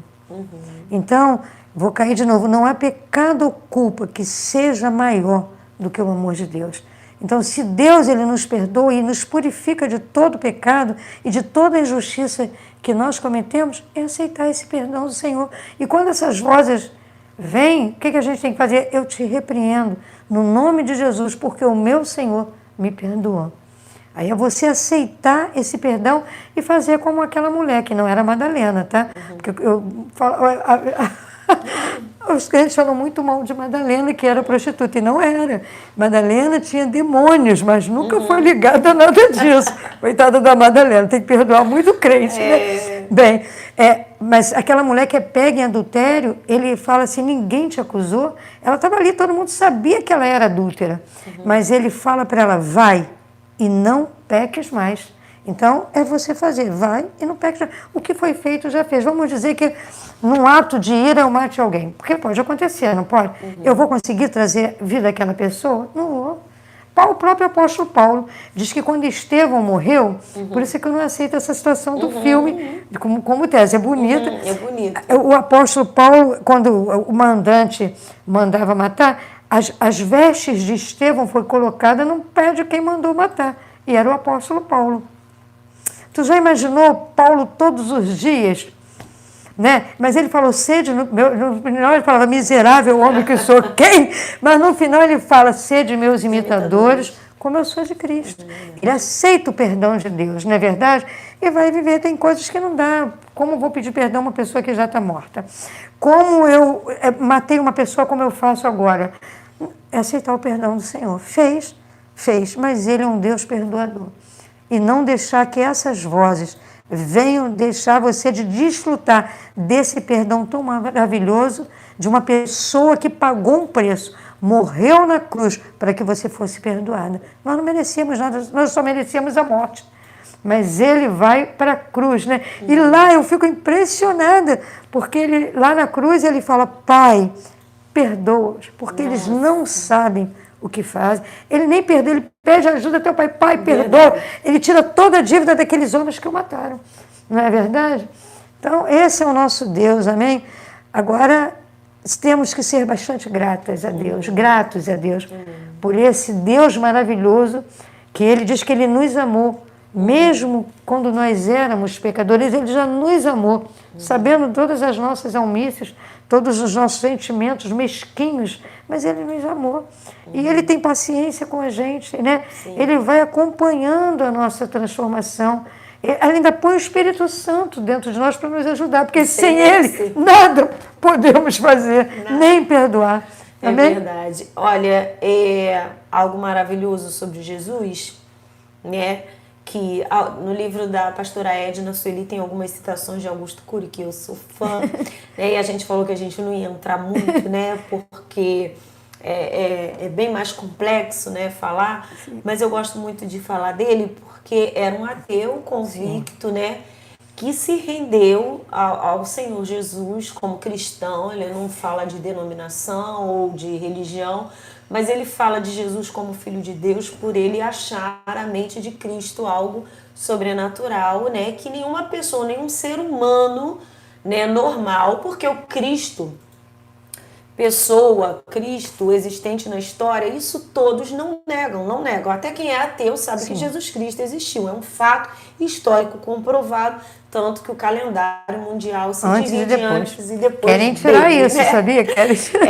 S2: Então, vou cair de novo, não há pecado ou culpa que seja maior do que o amor de Deus. Então, se Deus ele nos perdoa e nos purifica de todo pecado e de toda injustiça que nós cometemos, é aceitar esse perdão do Senhor. E quando essas vozes vêm, o que a gente tem que fazer? Eu te repreendo no nome de Jesus, porque o meu Senhor me perdoou. Aí é você aceitar esse perdão e fazer como aquela mulher, que não era Madalena, tá? Porque eu falo, os crentes falam muito mal de Madalena, que era prostituta, e não era. Madalena tinha demônios, mas nunca foi ligada a nada disso. Coitada da Madalena, tem que perdoar muito crente, né? Bem, mas aquela mulher que é pega em adultério, ele fala assim, ninguém te acusou. Ela estava ali, todo mundo sabia que ela era adúltera. Mas ele fala para ela, vai e não peques mais. Então, é você fazer, vai e não peques mais. O que foi feito, já fez. Vamos dizer que num ato de ira eu mate alguém. Porque pode acontecer, não pode? Eu vou conseguir trazer vida àquela pessoa? Não vou. O próprio apóstolo Paulo diz que quando Estevão morreu, por isso é que eu não aceito essa situação do filme, como tese, é bonita.
S1: É bonita.
S2: O apóstolo Paulo, quando o mandante mandava matar, as vestes de Estevão foi colocada no pé de quem mandou matar, e era o apóstolo Paulo. Tu já imaginou Paulo todos os dias, né? Mas ele falou sede, no final ele falava miserável homem que sou quem, mas no final ele fala sede meus imitadores, como eu sou de Cristo. Ele aceita o perdão de Deus, não é verdade? E vai viver, tem coisas que não dá. Como eu vou pedir perdão a uma pessoa que já está morta? Como eu matei uma pessoa como eu faço agora? É aceitar o perdão do Senhor. Fez, mas Ele é um Deus perdoador. E não deixar que essas vozes venham deixar você de desfrutar desse perdão tão maravilhoso de uma pessoa que pagou um preço, morreu na cruz para que você fosse perdoada. Nós não merecíamos nada, nós só merecíamos a morte. Mas ele vai para a cruz, né? E lá eu fico impressionada, porque ele, lá na cruz ele fala, Pai, perdoa-os, porque eles não sabem o que fazem. Ele nem perdoa, ele pede ajuda ao teu pai, Pai, perdoa. Ele tira toda a dívida daqueles homens que o mataram. Não é verdade? Então, esse é o nosso Deus, amém? Agora, temos que ser bastante gratos a Deus, por esse Deus maravilhoso, que Ele diz que Ele nos amou, mesmo quando nós éramos pecadores, Ele já nos amou, sabendo todas as nossas almícias, todos os nossos sentimentos mesquinhos, mas Ele nos amou. E Ele tem paciência com a gente, né? Ele vai acompanhando a nossa transformação. Ele ainda põe o Espírito Santo dentro de nós para nos ajudar, porque sem Ele nada podemos fazer, nem perdoar. Amém?
S1: É verdade. Olha, algo maravilhoso sobre Jesus, né? Que no livro da pastora Edna Sueli tem algumas citações de Augusto Cury, que eu sou fã, né? E a gente falou que a gente não ia entrar muito, né? Porque é bem mais complexo, né, falar, mas eu gosto muito de falar dele porque era um ateu convicto, né, que se rendeu ao Senhor Jesus como cristão. Ele não fala de denominação ou de religião, mas ele fala de Jesus como Filho de Deus por ele achar a mente de Cristo algo sobrenatural, né, que nenhuma pessoa, nenhum ser humano, né, normal, porque o Cristo, pessoa, Cristo existente na história, isso todos não negam. Até quem é ateu sabe que Jesus Cristo existiu. É um fato histórico comprovado, tanto que o calendário mundial se divide antes e depois.
S2: Querem tirar dele, isso, né? Sabia? Querem tirar.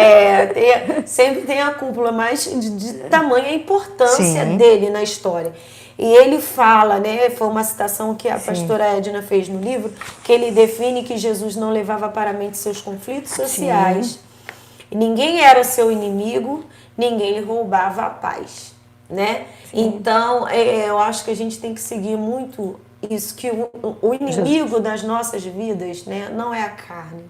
S1: Sempre tem a cúpula, mas de tamanha importância dele na história. E ele fala, né, foi uma citação que a pastora Edna fez no livro, que ele define que Jesus não levava para a mente seus conflitos sociais, ninguém era seu inimigo, ninguém lhe roubava a paz, né? Então, eu acho que a gente tem que seguir muito isso, que o inimigo das nossas vidas, né, não é a carne.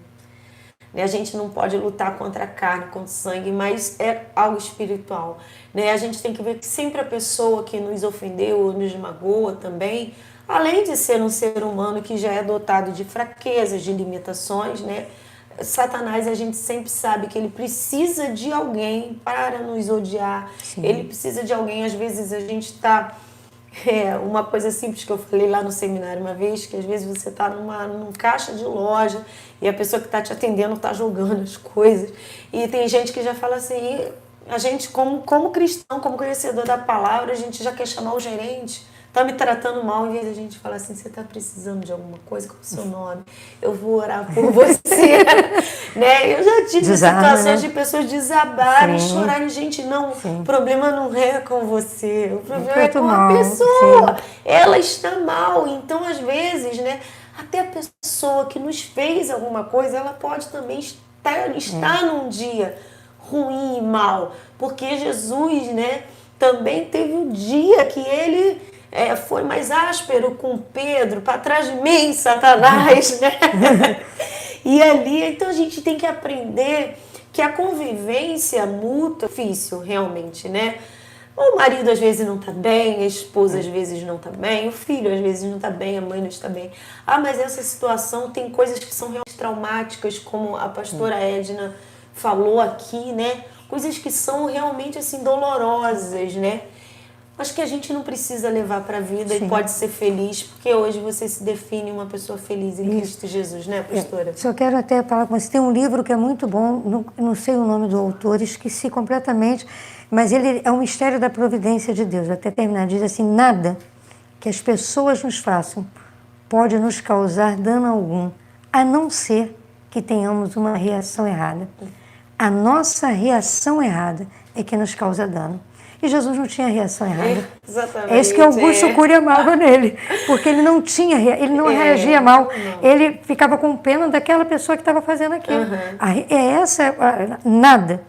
S1: A gente não pode lutar contra a carne, contra o sangue, mas é algo espiritual. Né? A gente tem que ver que sempre a pessoa que nos ofendeu ou nos magoa também, além de ser um ser humano que já é dotado de fraquezas, de limitações, né? Satanás, a gente sempre sabe que ele precisa de alguém para nos odiar. Sim. Ele precisa de alguém, às vezes a gente está... uma coisa simples que eu falei lá no seminário uma vez, que às vezes você está num caixa de loja e a pessoa que está te atendendo está jogando as coisas. E tem gente que já fala assim, a gente como cristão, como conhecedor da palavra, a gente já quer chamar o gerente, está me tratando mal, em vez de a gente falar assim, você está precisando de alguma coisa, qual é o seu nome? Eu vou orar por você. Né? Eu já tive situações de pessoas desabarem, chorarem, gente, não, o problema não é com você, o problema é com a pessoa, ela está mal. Então, às vezes, né, até a pessoa que nos fez alguma coisa, ela pode também estar num dia ruim e mal, porque Jesus, né, também teve um dia que ele foi mais áspero com Pedro, para trás de mim, Satanás, né? E ali, então a gente tem que aprender que a convivência mútua é difícil, realmente, né? O marido às vezes não está bem, a esposa às vezes não está bem, o filho às vezes não está bem, a mãe não está bem. Ah, mas essa situação tem coisas que são realmente traumáticas, como a pastora Edna falou aqui, né? Coisas que são realmente assim dolorosas, né? Acho que a gente não precisa levar para a vida e pode ser feliz, porque hoje você se define uma pessoa feliz em Cristo Jesus, né, pastora?
S2: Só quero até falar com você, tem um livro que é muito bom, não sei o nome do autor, esqueci completamente, mas ele é um mistério da providência de Deus, até terminar, diz assim, nada que as pessoas nos façam pode nos causar dano algum, a não ser que tenhamos uma reação errada. A nossa reação errada é que nos causa dano. E Jesus não tinha reação errada.
S1: Exatamente.
S2: É isso que Augusto Cury amava nele, porque ele não tinha, ele não reagia mal, ele ficava com pena daquela pessoa que estava fazendo aquilo. Nada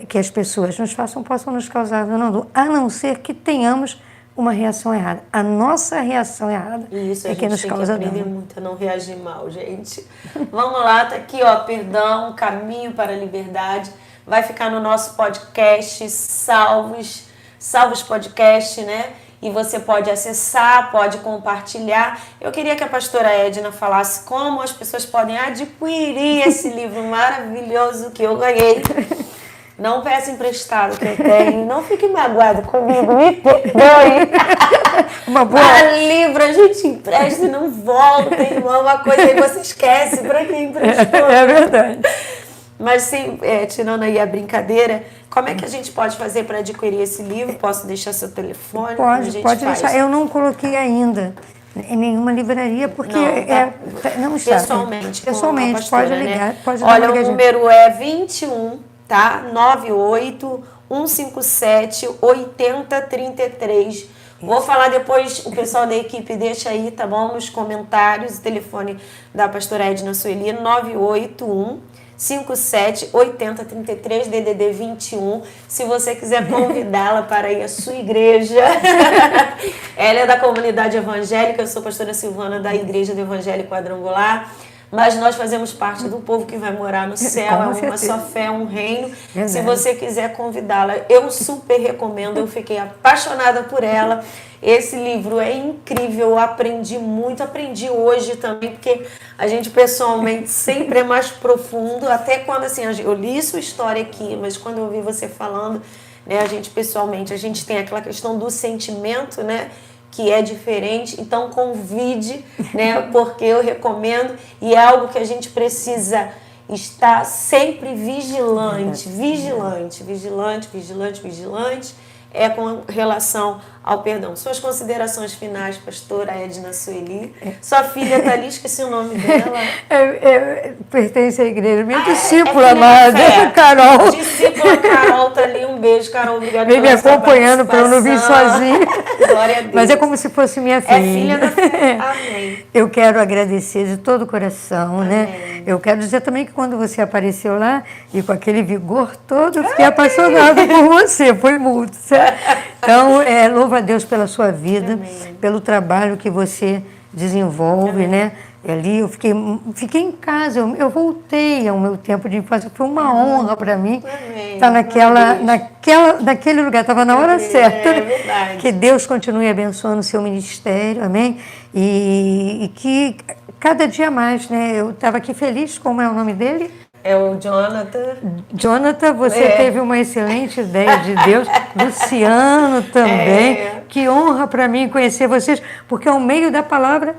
S2: que as pessoas nos façam possam nos causar dano, a não ser que tenhamos uma reação errada. A nossa reação errada
S1: isso,
S2: é que nos causa dano.
S1: A gente tem que aprender muito a não reagir mal, gente. Vamos lá, tá aqui, ó, perdão, caminho para a liberdade. Vai ficar no nosso podcast, Salvos Podcast, né? E você pode acessar, pode compartilhar. Eu queria que a pastora Edna falasse como as pessoas podem adquirir esse livro maravilhoso que eu ganhei. Não peça emprestado que eu tenho. Não fique magoado comigo, me perdoe.
S2: Uma boa...
S1: livro a gente empresta e não volta, irmão. Uma coisa aí você esquece para quem emprestou.
S2: É verdade.
S1: Mas sim, tirando aí a brincadeira, como é que a gente pode fazer para adquirir esse livro? Posso deixar seu telefone?
S2: Pode deixar. Eu não coloquei ainda em nenhuma livraria, porque não está.
S1: Pessoalmente,
S2: pastora, pode ligar. Né? Pode
S1: olha, o número é 21, tá? 98 157 8033. Vou falar depois, o pessoal da equipe deixa aí, tá bom? Nos comentários, o telefone da pastora Edna Sueli, 981 57 80 33 DDD 21. Se você quiser convidá-la para ir à sua igreja, ela é da comunidade evangélica. Eu sou pastora Silvana da Igreja do Evangelho Quadrangular, mas nós fazemos parte do povo que vai morar no céu. É uma só fé, um reino. Se você quiser convidá-la, eu super recomendo. Eu fiquei apaixonada por ela. Esse livro é incrível, eu aprendi muito, aprendi hoje também, porque a gente pessoalmente sempre é mais profundo, até quando assim, eu li sua história aqui, mas quando eu ouvi você falando, né, a gente pessoalmente, a gente tem aquela questão do sentimento, né, que é diferente, então convide, né, porque eu recomendo e é algo que a gente precisa estar sempre vigilante, com relação ao perdão. Suas considerações finais, pastora Edna Sueli. Sua filha está ali, esqueci o nome dela.
S2: Pertence à igreja. Minha discípula
S1: amada,
S2: Carol.
S1: Discípula Carol está ali. Um beijo, Carol. Obrigada
S2: Vem me acompanhando para eu não vir sozinha.
S1: Glória a Deus.
S2: Mas é como se fosse minha filha.
S1: É filha da fé. Amém.
S2: Eu quero agradecer de todo o coração,
S1: Amém.
S2: né? Eu quero dizer também que quando você apareceu lá e com aquele vigor todo, eu fiquei apaixonada por você. Foi muito, certo? Então, louva a Deus pela sua vida,
S1: Amém.
S2: pelo trabalho que você desenvolve,
S1: Amém.
S2: né? Ali eu fiquei em casa, eu voltei ao meu tempo de infância, foi uma honra para mim estar naquele lugar, estava na hora certa.
S1: É verdade.
S2: Que Deus continue abençoando o seu ministério, amém? E que cada dia mais, né? Eu estava aqui feliz, como é o nome dele?
S1: É o Jonathan.
S2: Jonathan, você teve uma excelente ideia de Deus. Luciano também. Que honra para mim conhecer vocês, porque ao meio da palavra...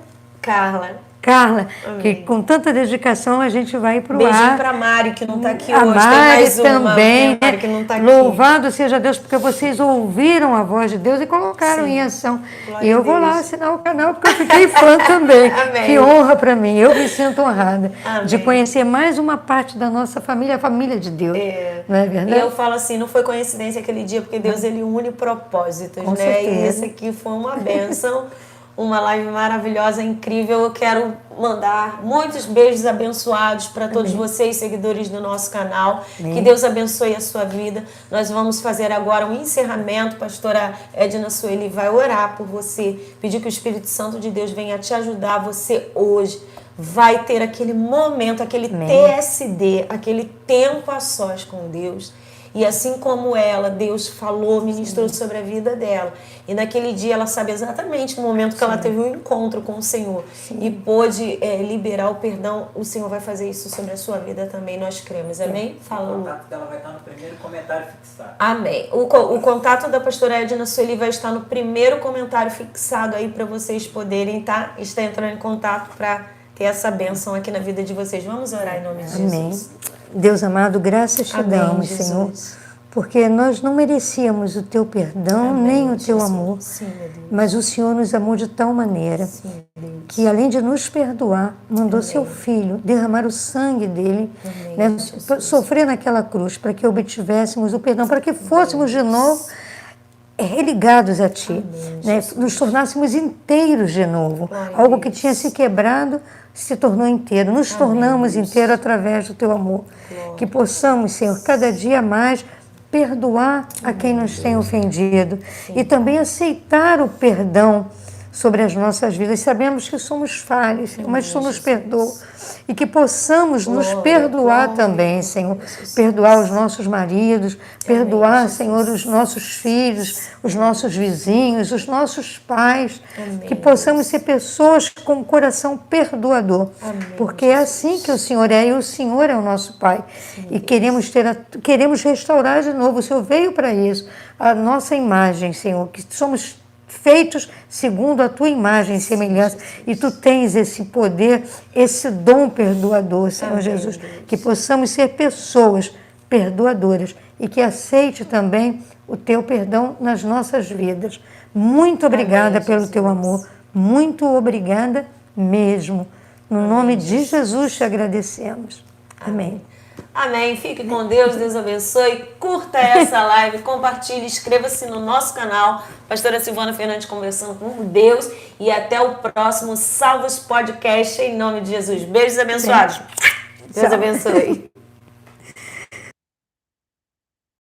S2: Carla, que com tanta dedicação a gente vai para o ar.
S1: Beijinho para a Mari, que não está aqui
S2: a
S1: hoje.
S2: Mari
S1: tem mais
S2: também,
S1: uma, Mari, que não tá aqui.
S2: Louvado seja Deus, porque vocês ouviram a voz de Deus e colocaram em ação.
S1: Glória
S2: e eu vou lá assinar o canal, porque eu fiquei fã também.
S1: Amém.
S2: Que honra para mim. Eu me sinto honrada de
S1: Amém.
S2: conhecer mais uma parte da nossa família, a família de Deus. Não é verdade?
S1: E eu falo assim, não foi coincidência aquele dia, porque Deus ele une propósitos,
S2: Com
S1: né?
S2: certeza.
S1: E esse aqui foi uma bênção. Uma live maravilhosa, incrível. Eu quero mandar muitos beijos abençoados para todos vocês, seguidores do nosso canal.
S2: Amém.
S1: Que Deus abençoe a sua vida. Nós vamos fazer agora um encerramento. Pastora Edna Sueli vai orar por você, pedir que o Espírito Santo de Deus venha te ajudar. Você hoje vai ter aquele momento, aquele TSD, aquele tempo a sós com Deus. E assim como ela, Deus falou, ministrou sobre a vida dela. E naquele dia ela sabe exatamente o momento que ela teve um encontro com o Senhor. E pôde liberar o perdão. O Senhor vai fazer isso sobre a sua vida também, nós cremos. Amém? Fala,
S3: O contato dela vai estar no primeiro comentário fixado.
S1: Amém. O contato da pastora Edna Sueli vai estar no primeiro comentário fixado aí para vocês poderem estar entrando em contato para ter essa bênção aqui na vida de vocês. Vamos orar em nome de Jesus.
S2: Amém. Deus amado, graças te
S1: Amém,
S2: damos,
S1: Jesus.
S2: Senhor, porque nós não merecíamos o teu perdão, nem o teu
S1: Jesus.
S2: amor,
S1: Sim, meu Deus.
S2: mas o Senhor nos amou de tal maneira
S1: Sim, meu Deus.
S2: que, além de nos perdoar, mandou seu Filho derramar o sangue dele, né, sofrer naquela cruz, para que obtivéssemos o perdão, para que fôssemos de novo religados a Ti, né, nos tornássemos inteiros de novo.
S1: Glória a
S2: Algo que
S1: Deus.
S2: tinha se quebrado se tornou inteiro. Nos tornamos inteiros através do Teu amor. Que possamos, Senhor, cada dia mais perdoar a quem nos tem ofendido e também aceitar o perdão sobre as nossas vidas. Sabemos que somos falhos, Senhor, mas Tu nos perdoa. E que possamos nos perdoar também, Senhor. Perdoar os nossos maridos, perdoar, Senhor, os nossos filhos, os nossos vizinhos, os nossos pais. Que possamos ser pessoas com um coração perdoador. Porque é assim que o Senhor é, e o Senhor é o nosso Pai. E queremos restaurar de novo. O Senhor veio para isso. A nossa imagem, Senhor, que somos feitos segundo a tua imagem e semelhança, e tu tens esse poder, esse dom perdoador, Senhor Jesus, que possamos ser pessoas perdoadoras e que aceite também o teu perdão nas nossas vidas. Muito obrigada pelo teu amor, muito obrigada mesmo. No nome de Jesus te agradecemos. Amém.
S1: Amém. Fique com Deus, Deus abençoe. Curta essa live, compartilhe, inscreva-se no nosso canal. Pastora Silvana Fernandes conversando com Deus. E até o próximo Salvos Podcast, em nome de Jesus. Beijos abençoados. Deus abençoe.